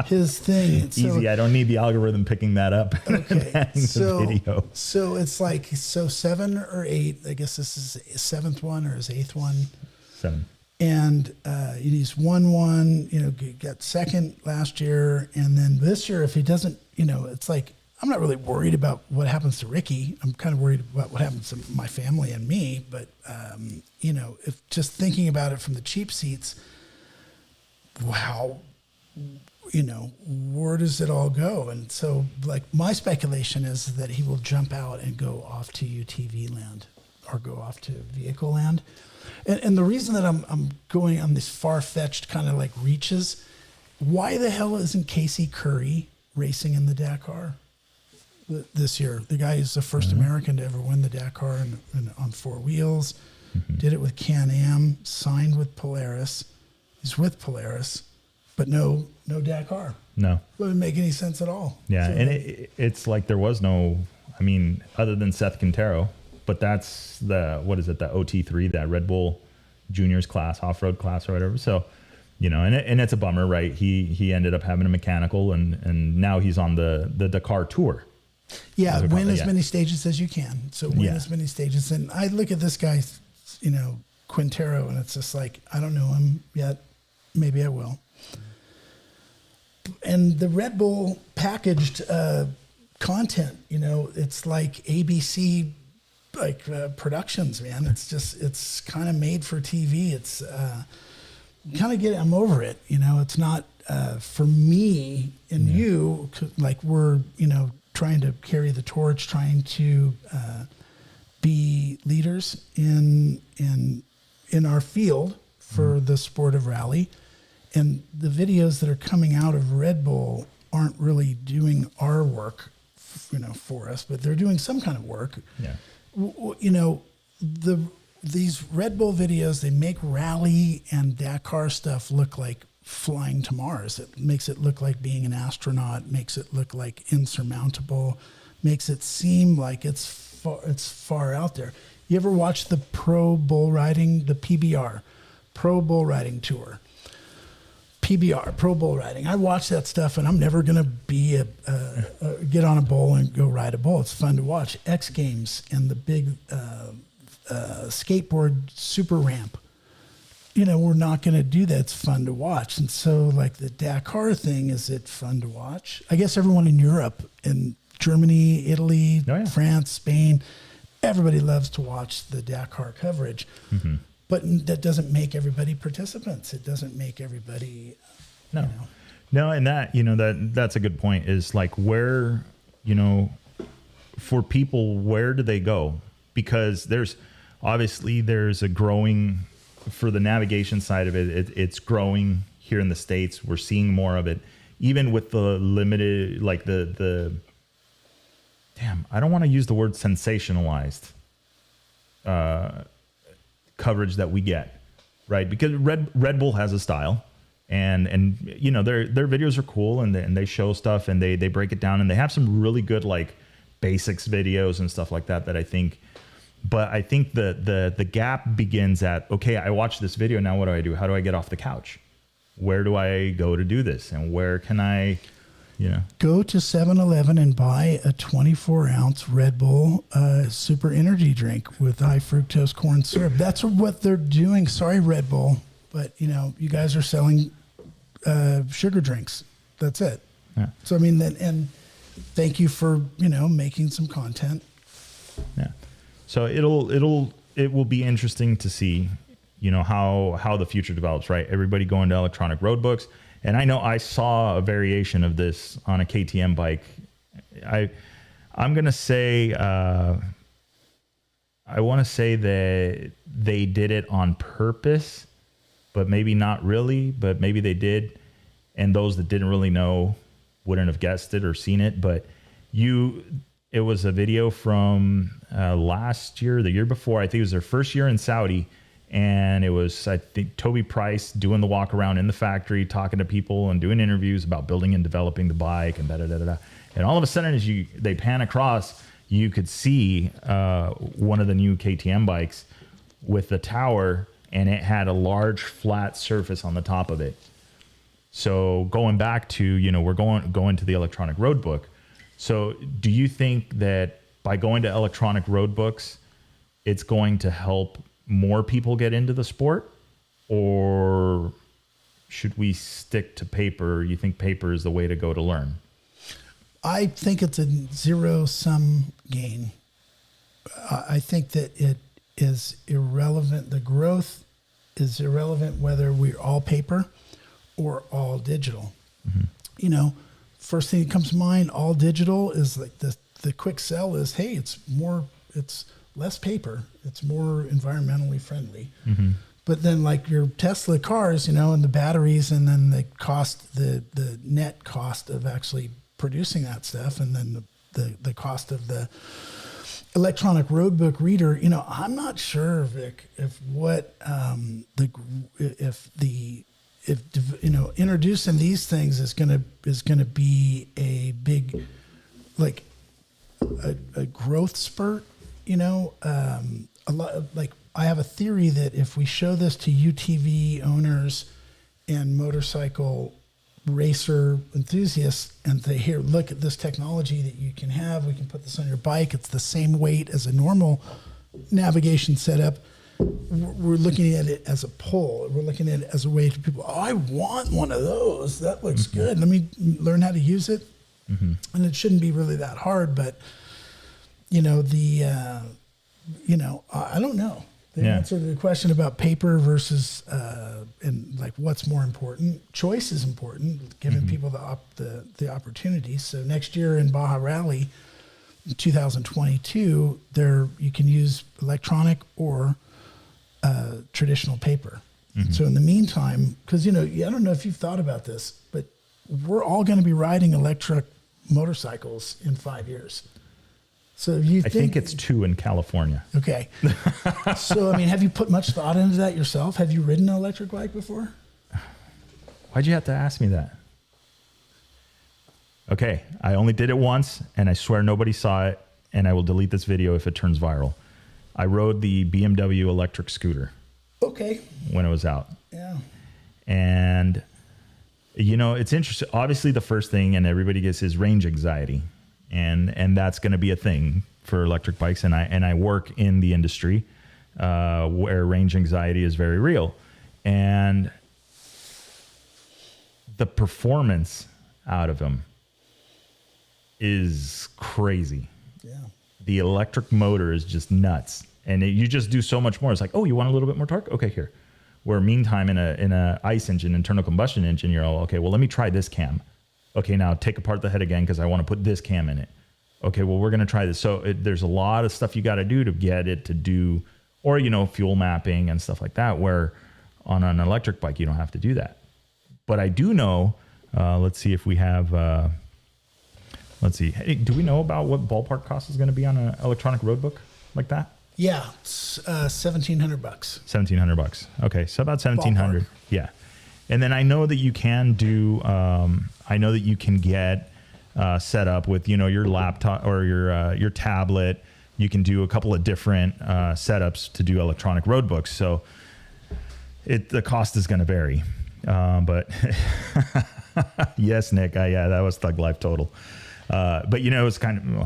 his thing. Easy. I don't need the algorithm picking that up. Okay. The video. So it's like 7 or 8. I guess this is his 7th one or his 8th one. 7. And he's won one. You know, got 2nd last year, and then this year, if he doesn't, you know, it's like I'm not really worried about what happens to Ricky. I'm kind of worried about what happens to my family and me. But you know, if just thinking about it from the cheap seats. Wow, you know, where does it all go? And so, like, my speculation is that he will jump out and go off to UTV land or go off to vehicle land. And the reason that I'm going on this far-fetched kind of like reaches, why the hell isn't Casey Curry racing in the Dakar this year? The guy is the first American to ever win the Dakar on 4 wheels, did it with Can-Am, signed with Polaris. He's with Polaris, but no Dakar. No. It wouldn't make any sense at all. Yeah, So and it's like there was no, I mean, other than Seth Quintero, but that's the OT3, that Red Bull Juniors class, off-road class or whatever. So, you know, and it's a bummer, right? He ended up having a mechanical, and now he's on the Dakar Tour. yeah, win as yeah. many stages as you can. So win Yeah. as many stages. And I look at this guy, you know, Quintero, and it's just like, I don't know him yet. Maybe I will. And the Red Bull packaged content, you know, it's like ABC productions, man. It's kind of made for TV. It's I'm over it. You know, it's not for me and you, like we're, you know, trying to carry the torch, trying to be leaders in our field for the sport of rally. And the videos that are coming out of Red Bull aren't really doing our work, you know, for us, but they're doing some kind of work. Yeah. You know, these Red Bull videos, they make rally and Dakar stuff look like flying to Mars. It makes it look like being an astronaut, makes it look like insurmountable, makes it seem like it's far out there. You ever watch the pro bull riding, the PBR, Pro Bull Riding Tour? PBR, Pro Bull Riding. I watch that stuff, and I'm never going to be get on a bull and go ride a bull. It's fun to watch. X Games and the big skateboard super ramp. You know, we're not going to do that. It's fun to watch. And so, like, the Dakar thing, is it fun to watch? I guess everyone in Europe, in Germany, Italy, France, Spain, everybody loves to watch the Dakar coverage. Mm-hmm. But that doesn't make everybody participants. It doesn't make everybody, No. you know. No, and that, you know, that's a good point, is like, where, you know, for people, where do they go? Because there's a growing, for the navigation side of it's growing here in the States. We're seeing more of it, even with the limited, like the I don't want to use the word sensationalized coverage that we get, right? Because Red Bull has a style, and you know, their videos are cool, and they show stuff, and they break it down, and they have some really good like basics videos and stuff like that I think. But I think the gap begins at, okay, I watched this video, now what do I do? How do I get off the couch? Where do I go to do this? And where can I, you know? Go to 7-Eleven and buy a 24-ounce Red Bull super energy drink with high fructose corn syrup. That's what they're doing. Sorry, Red Bull, but you know, you guys are selling sugar drinks. That's it. Yeah. So I mean, and thank you for, you know, making some content. Yeah. So it will be interesting to see, you know, how the future develops, right? Everybody going to electronic road books. And I know I saw a variation of this on a KTM bike. I'm going to say, I want to say that they did it on purpose, but maybe not really, but maybe they did. And those that didn't really know wouldn't have guessed it or seen it. But it was a video from last year, the year before. I think it was their first year in Saudi. And it was, I think, Toby Price doing the walk around in the factory, talking to people and doing interviews about building and developing the bike and da-da-da-da-da. And all of a sudden, as they pan across, you could see one of the new KTM bikes with the tower, and it had a large flat surface on the top of it. So going back to, we're going to the electronic road book. So do you think that by going to electronic road books, it's going to help more people get into the sport? Or should we stick to paper? You think paper is the way to go to learn? I think it's a zero-sum gain. I think that it is irrelevant. The growth is irrelevant whether we're all paper or all digital. Mm-hmm. First thing that comes to mind, all digital is like the quick sell is, hey, it's less paper. It's more environmentally friendly. Mm-hmm. But then like your Tesla cars, and the batteries, and then the cost, the net cost of actually producing that stuff, and then the cost of the electronic road book reader. I'm not sure, Vic, if introducing these things is gonna be a big, like a growth spurt. A lot of, like, I have a theory that if we show this to UTV owners and motorcycle racer enthusiasts, and they hear, look at this technology that you can have, we can put this on your bike, it's the same weight as a normal navigation setup, we're looking at it as a pull. We're looking at it as a way to people, I want one of those, that looks mm-hmm. good, let me learn how to use it. Mm-hmm. And it shouldn't be really that hard, but I don't know. The answer to the question about paper versus and like what's more important. Choice is important, giving mm-hmm. people the opportunity. So next year in Baja Rally, 2022, you can use electronic or traditional paper. Mm-hmm. So in the meantime, because I don't know if you've thought about this, but we're all going to be riding electric motorcycles in 5 years. So I think it's 2 in California. Okay. So, have you put much thought into that yourself? Have you ridden an electric bike before? Why'd you have to ask me that? Okay. I only did it once, and I swear nobody saw it, and I will delete this video if it turns viral. I rode the BMW electric scooter. Okay. When it was out. Yeah. And, it's interesting. Obviously, the first thing, and everybody gets, is range anxiety. And that's going to be a thing for electric bikes. And I work in the industry where range anxiety is very real. And the performance out of them is crazy. Yeah. The electric motor is just nuts. And you just do so much more. It's like, oh, you want a little bit more torque? Okay, here. Where meantime, in a ICE engine, internal combustion engine, you're all, okay, well, let me try this cam. Okay, now take apart the head again because I want to put this cam in it. Okay, well, we're going to try this. So there's a lot of stuff you got to do to get it to do, or, fuel mapping and stuff like that, where on an electric bike, you don't have to do that. But I do know, let's see if we have, hey, do we know about what ballpark cost is going to be on an electronic road book like that? Yeah, it's $1,700. $1,700. Okay, so about $1,700. Ballpark. Yeah. And then I know that you can do, I know that you can get set up with, your laptop or your tablet. You can do a couple of different setups to do electronic road books. So the cost is going to vary. But yes, Nick, that was Thug Life Total. But it was kind of,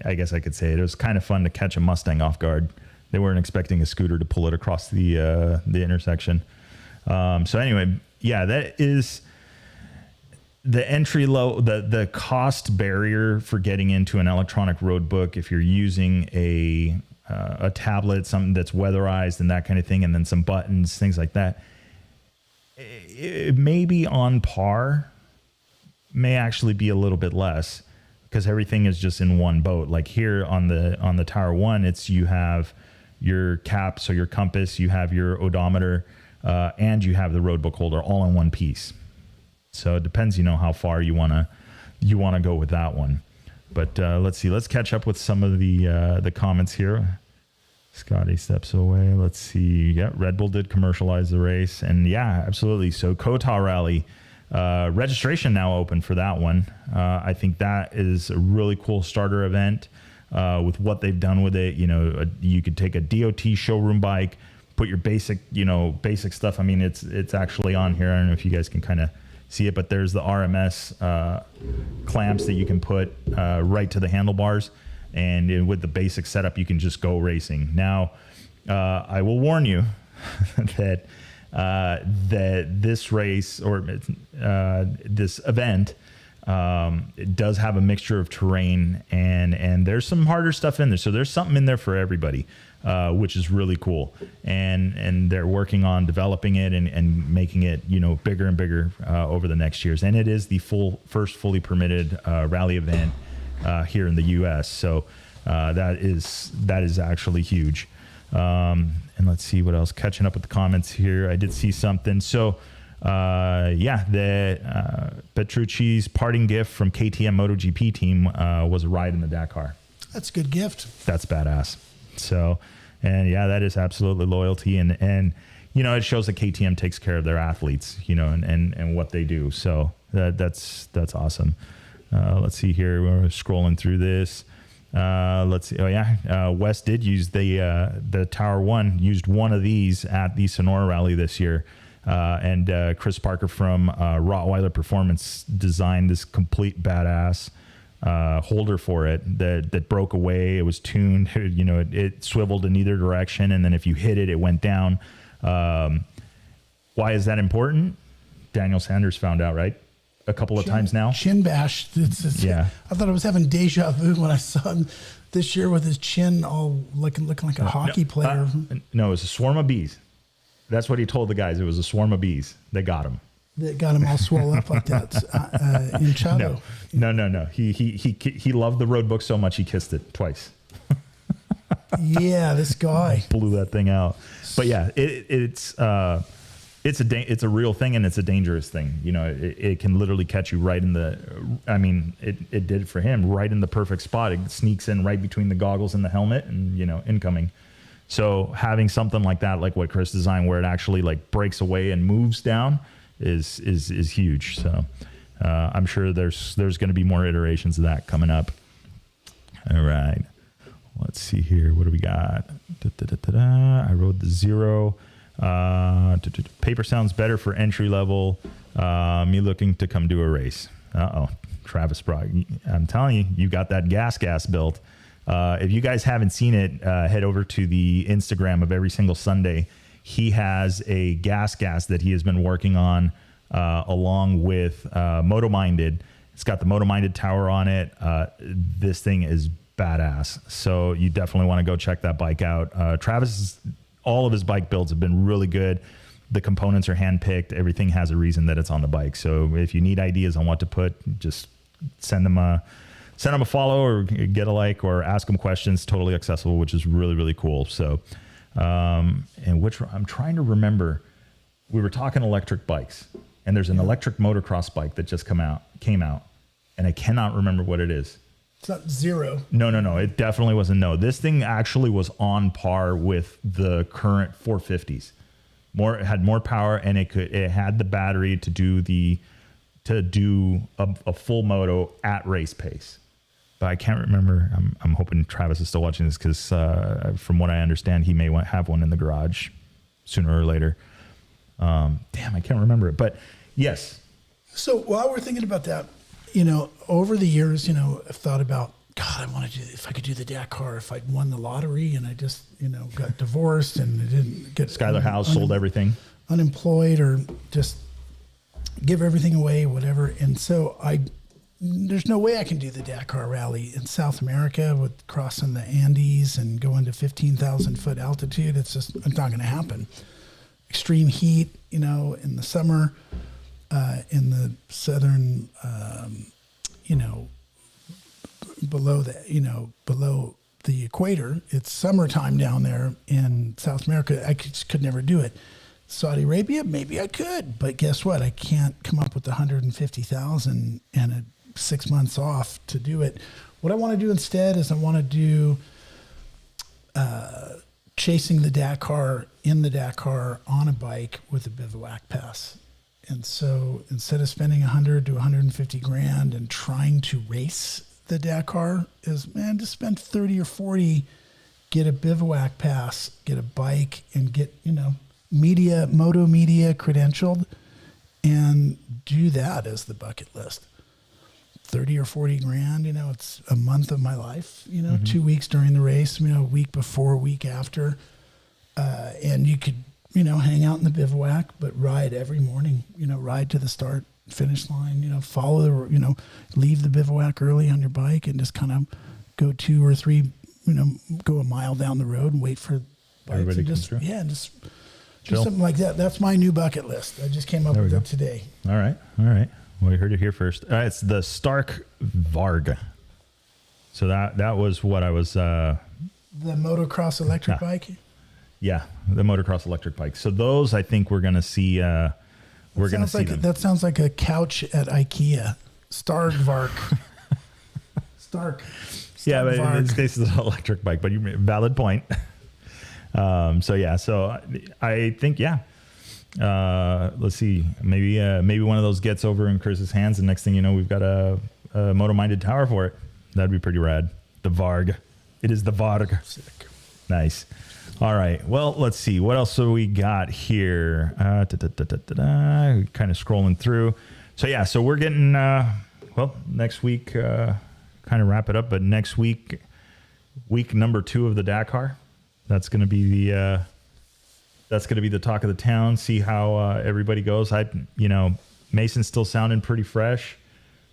I guess I could say it was kind of fun to catch a Mustang off guard. They weren't expecting a scooter to pull it across the intersection. So anyway, yeah, that is the entry low, the cost barrier for getting into an electronic road book. If you're using a tablet, something that's weatherized and that kind of thing, and then some buttons, things like that, it may be on par, may actually be a little bit less because everything is just in one boat. Like here on the Tower 1, you have your cap, so your compass, you have your odometer, and you have the road book holder all in one piece. So it depends, how far you want to go with that one. But let's see. Let's catch up with some of the comments here. Scotty steps away. Let's see. Yeah, Red Bull did commercialize the race, and yeah, absolutely. So Kota Rally registration now open for that one. I think that is a really cool starter event. with what they've done with it. You could take a DOT showroom bike, put your basic stuff. I mean, it's actually on here. I don't know if you guys can kind of see it, but there's the RMS clamps that you can put right to the handlebars, and with the basic setup, you can just go racing. Now, I will warn you that this race or this event, it does have a mixture of terrain, and there's some harder stuff in there. So there's something in there for everybody, which is really cool. And they're working on developing it and making it, bigger and bigger over the next years. And it is the first fully permitted rally event here in the U.S. So that is actually huge. And let's see what else. Catching up with the comments here, I did see something. So Petrucci's parting gift from KTM MotoGP team was a ride in the Dakar. That's a good gift. That's badass. So, and yeah, that is absolutely loyalty, and it shows that KTM takes care of their athletes, and what they do. So that's awesome. Let's see here. We're scrolling through this. Let's see. Oh yeah, Wes did use the Tower One. Used one of these at the Sonora Rally this year, and Chris Parker from Rottweiler Performance designed this complete badass holder for it that broke away. It was tuned. It swiveled in either direction, and then if you hit it, it went down. Why is that important? Daniel Sanders found out, right? A couple of times now. Chin bash. Yeah. I thought I was having deja vu when I saw him this year with his chin all looking like a hockey player. No, it was a swarm of bees. That's what he told the guys. It was a swarm of bees that got him. That got him all swollen up like that in Chado. No. He loved the road book so much he kissed it twice. Yeah, this guy blew that thing out. But yeah, it's a real thing, and it's a dangerous thing. It can literally catch you right in the. I mean, it did it for him right in the perfect spot. It sneaks in right between the goggles and the helmet, and incoming. So having something like that, like what Chris designed, where it actually like breaks away and moves down, is huge. So I'm sure there's going to be more iterations of that coming up. All right, let's see here. What do we got? I rode the Zero. Paper sounds better for entry level. Me looking to come do a race. Travis Brock. I'm telling you, you got that gas built. If you guys haven't seen it, head over to the Instagram of Every Single Sunday. He has a gas that he has been working on along with Moto Minded. It's got the Moto Minded tower on it. This thing is badass. So you definitely want to go check that bike out. Travis, all of his bike builds have been really good. The components are handpicked. Everything has a reason that it's on the bike. So if you need ideas on what to put, just send them a follow or get a like or ask them questions. Totally accessible, which is really, really cool. So, and which I'm trying to remember, we were talking electric bikes, and there's an electric motocross bike that just came out, and I cannot remember what it is. It's not Zero. No. It definitely wasn't. No, this thing actually was on par with the current 450s. It had more power, and it had the battery to do a full moto at race pace. But I can't remember. I'm hoping Travis is still watching this, because from what I understand, he may have one in the garage sooner or later. Damn, I can't remember it. But yes. So while we're thinking about that, over the years, I've thought about, God, I want to do, if I could do the Dakar, if I'd won the lottery and I just, got divorced and I didn't get Skylar House sold everything, unemployed, or just give everything away, whatever. And so there's no way I can do the Dakar rally in South America with crossing the Andes and going to 15,000 foot altitude. It's not going to happen. Extreme heat, in the summer, in the southern, below the equator. It's summertime down there in South America. I just could never do it. Saudi Arabia, maybe I could, but guess what? I can't come up with 150,000 and 6 months off to do it. What I want to do instead is I want to do chasing the Dakar in the Dakar on a bike with a bivouac pass. And so instead of spending 100 to 150 grand and trying to race the Dakar is, man, just spend 30 or 40, get a bivouac pass, get a bike, and get, moto media credentialed, and do that as the bucket list. 30 or 40 grand, it's a month of my life, 2 weeks during the race, a week before, a week after. And you could, hang out in the bivouac, but ride every morning, ride to the start, finish line, follow the, leave the bivouac early on your bike and just kind of go 2 or 3, go a mile down the road and wait for bikes. Everybody And comes just, through. yeah, and just Chill. something like that. That's my new bucket list. I just came up There we with go. it today. All right. Well, you heard it here first. It's the Stark Varg. So that was what I was. The motocross electric bike. Yeah, the motocross electric bike. So those, I think we're going to see. We're going to see them. That sounds like a couch at IKEA. Starkvark. Stark. Yeah, but in Starkvark. this case, it's an electric bike. But you valid point. So I think let's see. Maybe one of those gets over in Chris's hands, and next thing you know, we've got a moto-minded tower for it. That'd be pretty rad. The Varg. It is the Varg. Sick. Nice. All right. Well, let's see. What else have we got here? Kind of scrolling through. So we're getting, next week, kind of wrap it up. But next week number 2 of the Dakar, that's going to be the talk of the town. See how everybody goes. Mason's still sounding pretty fresh.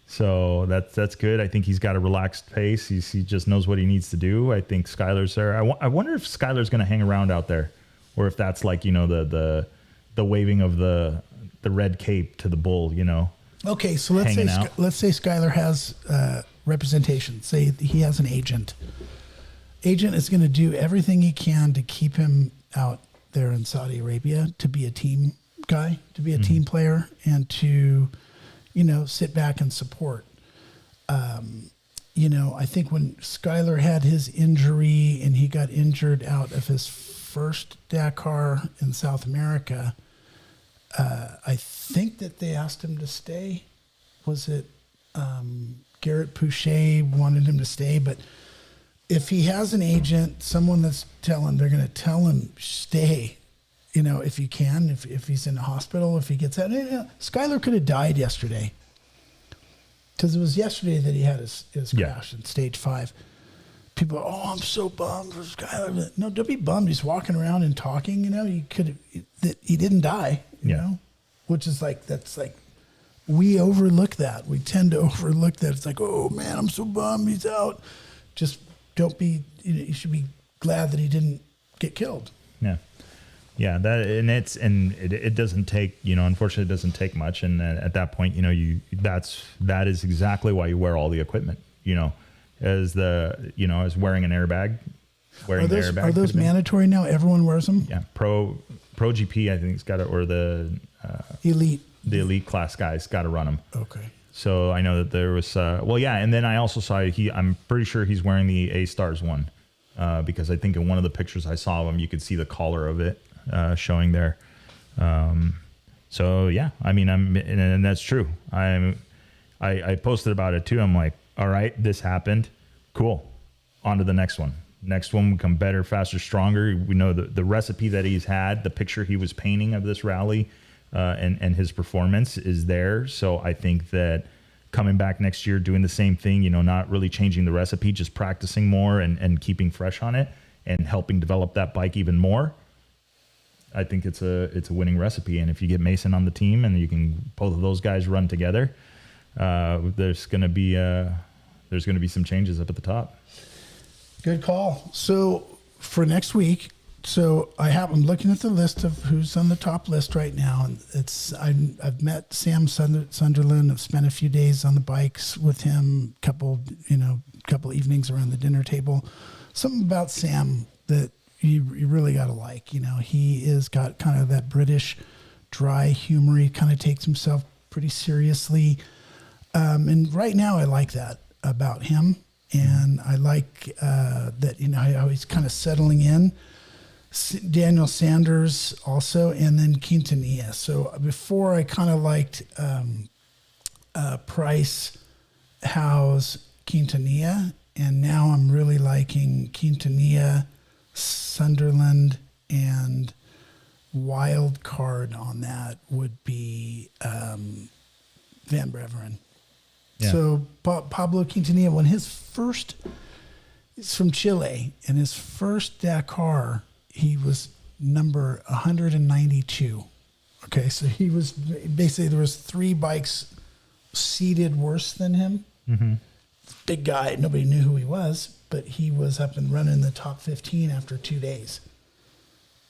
So that's good. I think he's got a relaxed pace. He just knows what he needs to do. I think Skylar's there. I wonder if Skylar's going to hang around out there, or if that's like the waving of the red cape to the bull. Okay, so let's say Skylar has representation. Say he has an agent. Agent is going to do everything he can to keep him out there in Saudi Arabia, to be a team guy, to be a team player, and to sit back and support. I think when Skylar had his injury and he got injured out of his first Dakar in South America, I think that they asked him to stay. Was it Garrett Pouchet wanted him to stay? But if he has an agent, someone that's they're going to tell him stay. If you can, if he's in the hospital, if he gets out. Skylar could have died yesterday. Because it was yesterday that he had his crash in stage 5. People are, I'm so bummed for Skylar. No, don't be bummed. He's walking around and talking, he didn't die, which is we overlook that. We tend to overlook that. It's like, oh man, I'm so bummed he's out. Just don't be, you should be glad that he didn't get killed. Yeah. Yeah, it doesn't take, unfortunately it doesn't take much. And at that point, that is exactly why you wear all the equipment, as wearing an airbag. Are those mandatory now? Everyone wears them? Yeah. Pro GP, I think it's got it, or the elite. The elite class guys got to run them. Okay. So I know that there was, and then I also saw I'm pretty sure he's wearing the A-Stars one, because I think in one of the pictures I saw of him, you could see the collar of it showing there. And that's true. I posted about it too. I'm like, all right, this happened. Cool. On to the next one. Next one will become better, faster, stronger. We know the recipe that he's had, the picture he was painting of this rally, and his performance is there. So I think that coming back next year, doing the same thing, not really changing the recipe, just practicing more and keeping fresh on it and helping develop that bike even more. I think it's a winning recipe. And if you get Mason on the team and you can both of those guys run together, there's going to be some changes up at the top. Good call. So for next week, I'm looking at the list of who's on the top list right now, and I've met Sam Sunderland. I've spent a few days on the bikes with him, couple evenings around the dinner table. Something about Sam that you really got to like. He is got kind of that British dry humor. He kind of takes himself pretty seriously, and right now I like that about him, and I like that how he's kind of settling in. Daniel Sanders also, and then Quintanilla. So before I kind of liked Price, Howes, Quintanilla, and now I'm really liking Quintanilla, Sunderland, and wild card on that would be Van Beveren. Yeah. So Pablo Quintanilla, when he's from Chile, and his first Dakar, he was number 192. Okay, so he was basically, there was 3 bikes seated worse than him. Mm-hmm. Big guy, nobody knew who he was, but he was up and running in the top 15 after 2 days.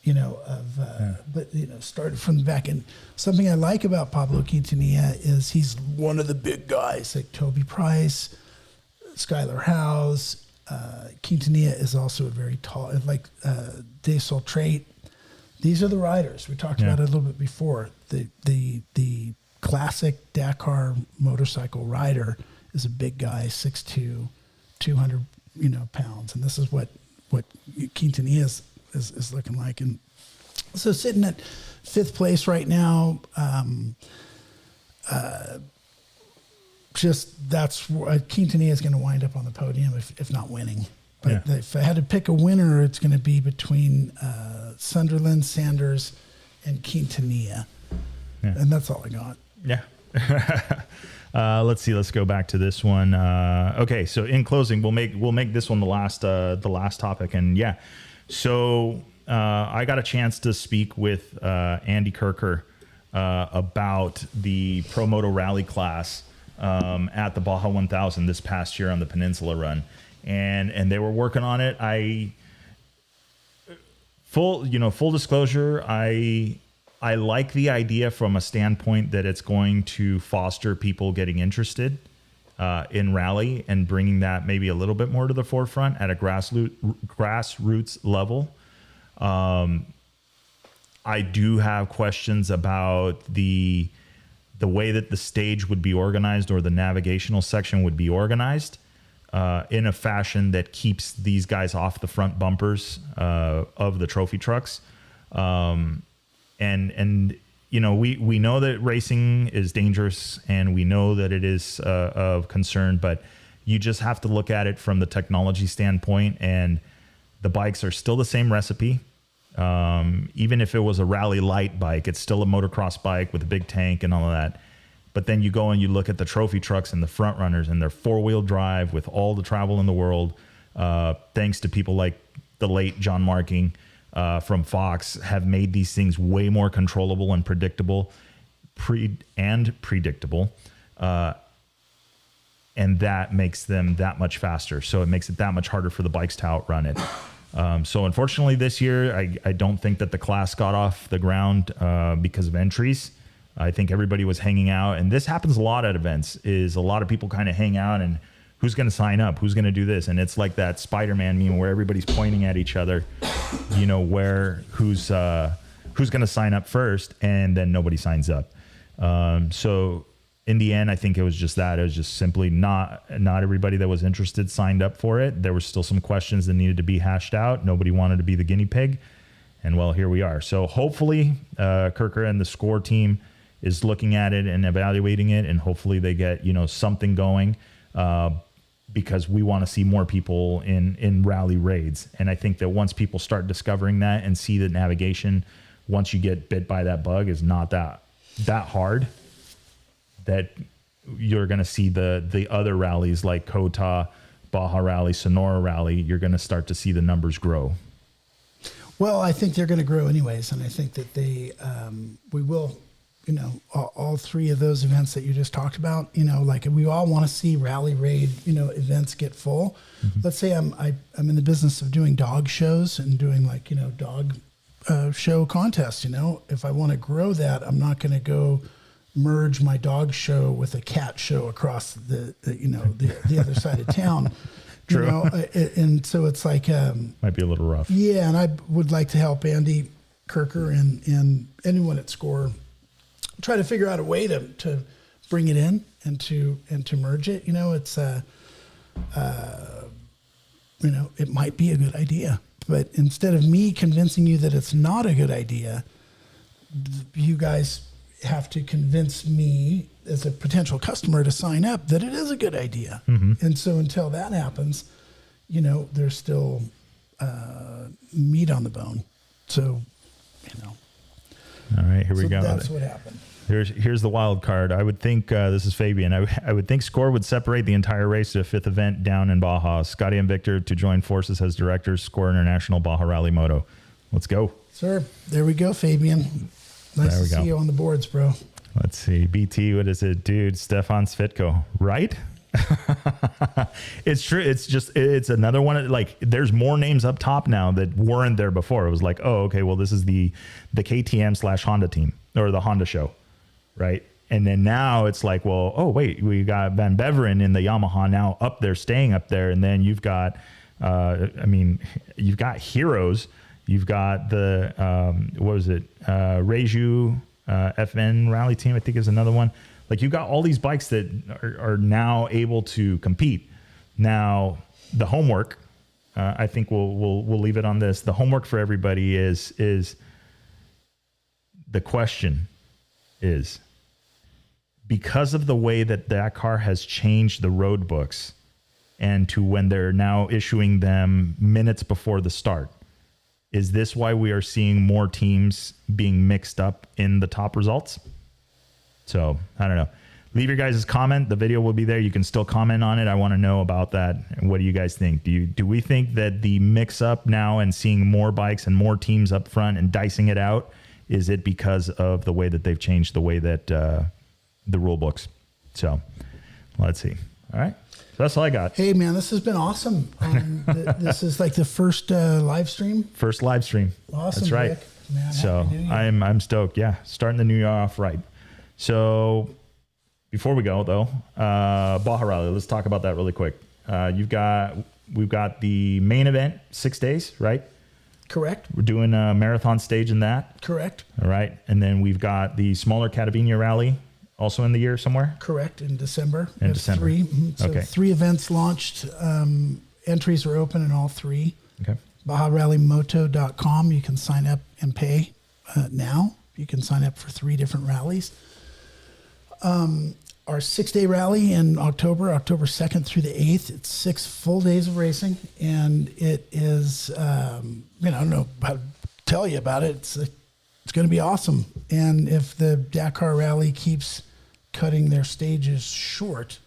But started from the back. And something I like about Pablo Quintanilla is he's one of the big guys, like Toby Price, Skylar Howes. Quintanilla is also a very tall, like De Soltrate. These are the riders. We talked about it a little bit before. The classic Dakar motorcycle rider is a big guy, 6'2", 200 pounds. And this is what Quintanilla is looking like. And so sitting at 5th place right now, Quintanilla is going to wind up on the podium if not winning. But if I had to pick a winner, it's going to be between Sunderland, Sanders, and Quintanilla. Yeah. And that's all I got. Yeah. Let's see. Let's go back to this one. Okay. So in closing, we'll make this one the last topic. And yeah. So I got a chance to speak with Andy Kirker about the Pro Moto Rally class at the Baja 1000 this past year on the Peninsula Run, and they were working on it. Full disclosure, I like the idea from a standpoint that it's going to foster people getting interested in rally and bringing that maybe a little bit more to the forefront at a grassroots level. I do have questions about the way that the stage would be organized or the navigational section would be organized in a fashion that keeps these guys off the front bumpers of the trophy trucks. And we know that racing is dangerous and we know that it is of concern, but you just have to look at it from the technology standpoint, and the bikes are still the same recipe. Even if it was a rally light bike, it's still a motocross bike with a big tank and all of that. But then you go and you look at the trophy trucks and the front runners, and they're 4-wheel drive with all the travel in the world. Thanks to people like the late John Marking from Fox, have made these things way more controllable and predictable, predictable. And that makes them that much faster. So it makes it that much harder for the bikes to outrun it. So unfortunately this year, I don't think that the class got off the ground because of entries. I think everybody was hanging out, and this happens a lot at events, is a lot of people kind of hang out and who's going to sign up, who's going to do this. And it's like that Spider-Man meme where everybody's pointing at each other, who's going to sign up first, and then nobody signs up. So in the end, I think it was just that. It was just simply not everybody that was interested signed up for it. There were still some questions that needed to be hashed out. Nobody wanted to be the guinea pig. And well, here we are. So hopefully Kirker and the SCORE team is looking at it and evaluating it, and hopefully they get, something going because we want to see more people in rally raids. And I think that once people start discovering that and see that navigation, once you get bit by that bug, is not that hard, that you're going to see the other rallies like Kota, Baja Rally, Sonora Rally, you're going to start to see the numbers grow. Well, I think they're going to grow anyways. And I think that we will, all 3 of those events that you just talked about, like we all want to see rally raid, events get full. Mm-hmm. Let's say I'm in the business of doing dog shows and doing dog show contests. If I want to grow that, I'm not going to go merge my dog show with a cat show across the other side of town. True. And so it's like might be a little rough. Yeah, and I would like to help Andy Kirker and anyone at SCORE try to figure out a way to bring it in and to merge it. It's it might be a good idea, but instead of me convincing you that it's not a good idea, you guys have to convince me as a potential customer to sign up that it is a good idea. And so until that happens, you know, there's still meat on the bone. So, you know. All right, here we go. That's what happened. Here's the wild card. I would think, this is Fabian, I would think SCORE would separate the entire race to a fifth event down in Baja. Scotty and Victor to join forces as directors, SCORE International Baja Rally Moto. Let's go. Sir, there we go, Fabian. Nice to see you on the boards, bro. Let's see. BT, what is it? Dude, Stefan Svitko, right? It's true. It's another one. Like, there's more names up top now that weren't there before. It was like, oh, okay, well, this is the KTM / Honda team, or the Honda show, right? And then now it's like, well, oh, wait, we got Van Beveren in the Yamaha now up there, staying up there. And then you've got, you've got Heroes. You've got the, what was it? Reju FN rally team, I think is another one. Like, you've got all these bikes that are now able to compete. Now, the homework, I think we'll leave it on this. The homework for everybody is the question is, because of the way that Dakar has changed the road books, and to when they're now issuing them minutes before the start, is this why we are seeing more teams being mixed up in the top results? So, I don't know. Leave your guys' comment. The video will be there. You can still comment on it. I want to know about that. What do you guys think? Do we think that the mix-up now and seeing more bikes and more teams up front and dicing it out, is it because of the way that they've changed the way that the rule books? So, let's see. All right. That's all I got. Hey, man, this has been awesome. This is like the first live stream. First live stream. Awesome. That's right. Rick. Man, so I'm stoked. Yeah, starting the new year off right. So before we go though, Baja Rally. Let's talk about that really quick. We've got the main event, 6 days, right? Correct. We're doing a marathon stage in that. Correct. All right, and then we've got the smaller Catavenia Rally. Also in the year somewhere? Correct, in December. In December. 3. So okay. 3 events launched. Entries are open in all 3. Okay. BajaRallyMoto.com. You can sign up and pay now. You can sign up for 3 different rallies. Our 6-day rally in October 2nd through the 8th. It's 6 full days of racing, and it is, I don't know how to tell you about it. It's going to be awesome. And if the Dakar Rally keeps cutting their stages short,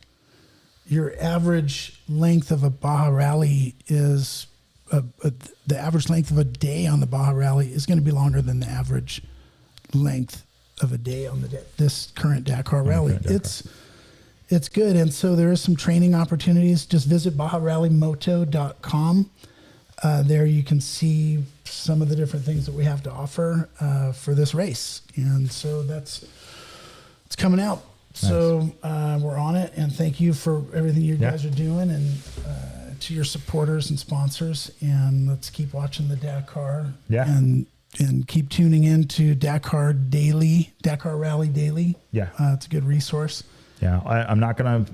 your average length of a Baja Rally is the average length of a day on the Baja Rally is going to be longer than the average length of a day on this current Dakar Rally. Dakar. It's good. And so there is some training opportunities. Just visit BajaRallyMoto.com. There you can see some of the different things that we have to offer for this race. And so it's coming out. Nice. So we're on it, and thank you for everything you guys are doing, and to your supporters and sponsors. And let's keep watching the Dakar, and keep tuning in to Dakar Rally Daily. Yeah, it's a good resource. Yeah, I'm not gonna.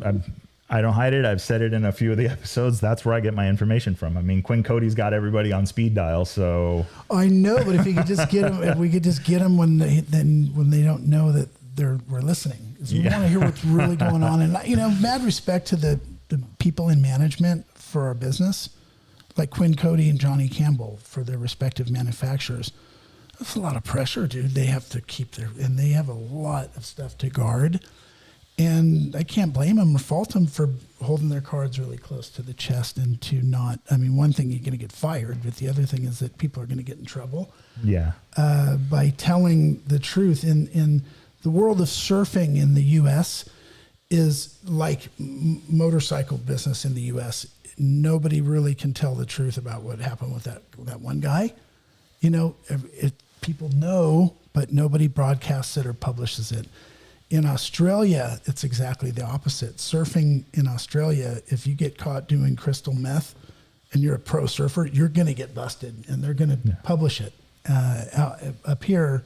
I don't hide it. I've said it in a few of the episodes. That's where I get my information from. I mean, Quinn Cody's got everybody on speed dial, so I know. But if we could just get them, when they don't know that we're listening. We want to hear what's really going on. And mad respect to the people in management for our business, like Quinn Cody and Johnny Campbell for their respective manufacturers. That's a lot of pressure, dude. They have to and they have a lot of stuff to guard. And I can't blame them or fault them for holding their cards really close to the chest and to not. I mean, one thing, you're going to get fired, but the other thing is that people are going to get in trouble. Yeah. By telling the truth. In the world of surfing in the U.S. is like motorcycle business in the U.S. Nobody really can tell the truth about what happened with that one guy. People know, but nobody broadcasts it or publishes it. In Australia, it's exactly the opposite. Surfing in Australia, if you get caught doing crystal meth and you're a pro surfer, you're going to get busted, and they're going to publish it. Up here,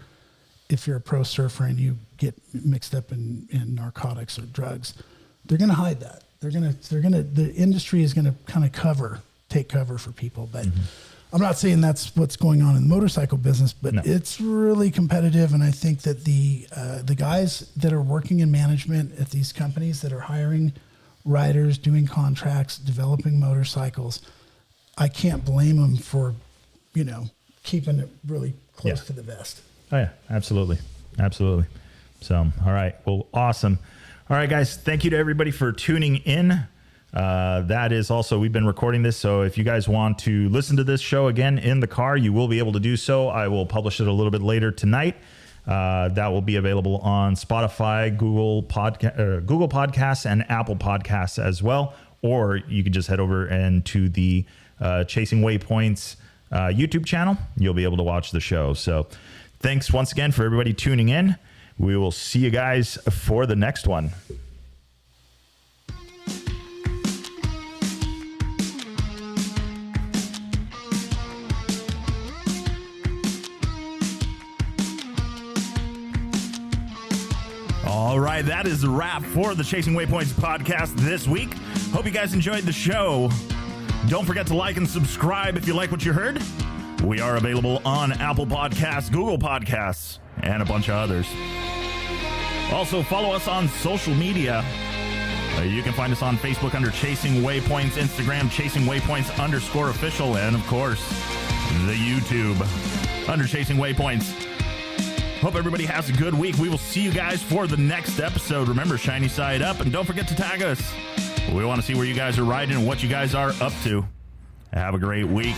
if you're a pro surfer and you get mixed up in narcotics or drugs, they're going to hide that. The industry is going to kind of take cover for people. But I'm not saying that's what's going on in the motorcycle business, but it's really competitive. And I think that the guys that are working in management at these companies that are hiring riders, doing contracts, developing motorcycles, I can't blame them for, keeping it really close to the vest. Oh yeah, absolutely. Absolutely. So, all right. Well, awesome. All right, guys. Thank you to everybody for tuning in. That is also, we've been recording this, so if you guys want to listen to this show again in the car, you will be able to do so. I will publish it a little bit later tonight. That will be available on Spotify, Google Podcasts, and Apple Podcasts as well. Or you can just head over and to the Chasing Waypoints YouTube channel. You'll be able to watch the show. So thanks once again for everybody tuning in. We will see you guys for the next one. All right, that is the wrap for the Chasing Waypoints podcast this week. Hope you guys enjoyed the show. Don't forget to like and subscribe if you like what you heard. We are available on Apple Podcasts, Google Podcasts, and a bunch of others. Also, follow us on social media. You can find us on Facebook under Chasing Waypoints, Instagram Chasing Waypoints _official, and of course, the YouTube under Chasing Waypoints. Hope everybody has a good week. We will see you guys for the next episode. Remember, shiny side up, and don't forget to tag us. We want to see where you guys are riding and what you guys are up to. Have a great week.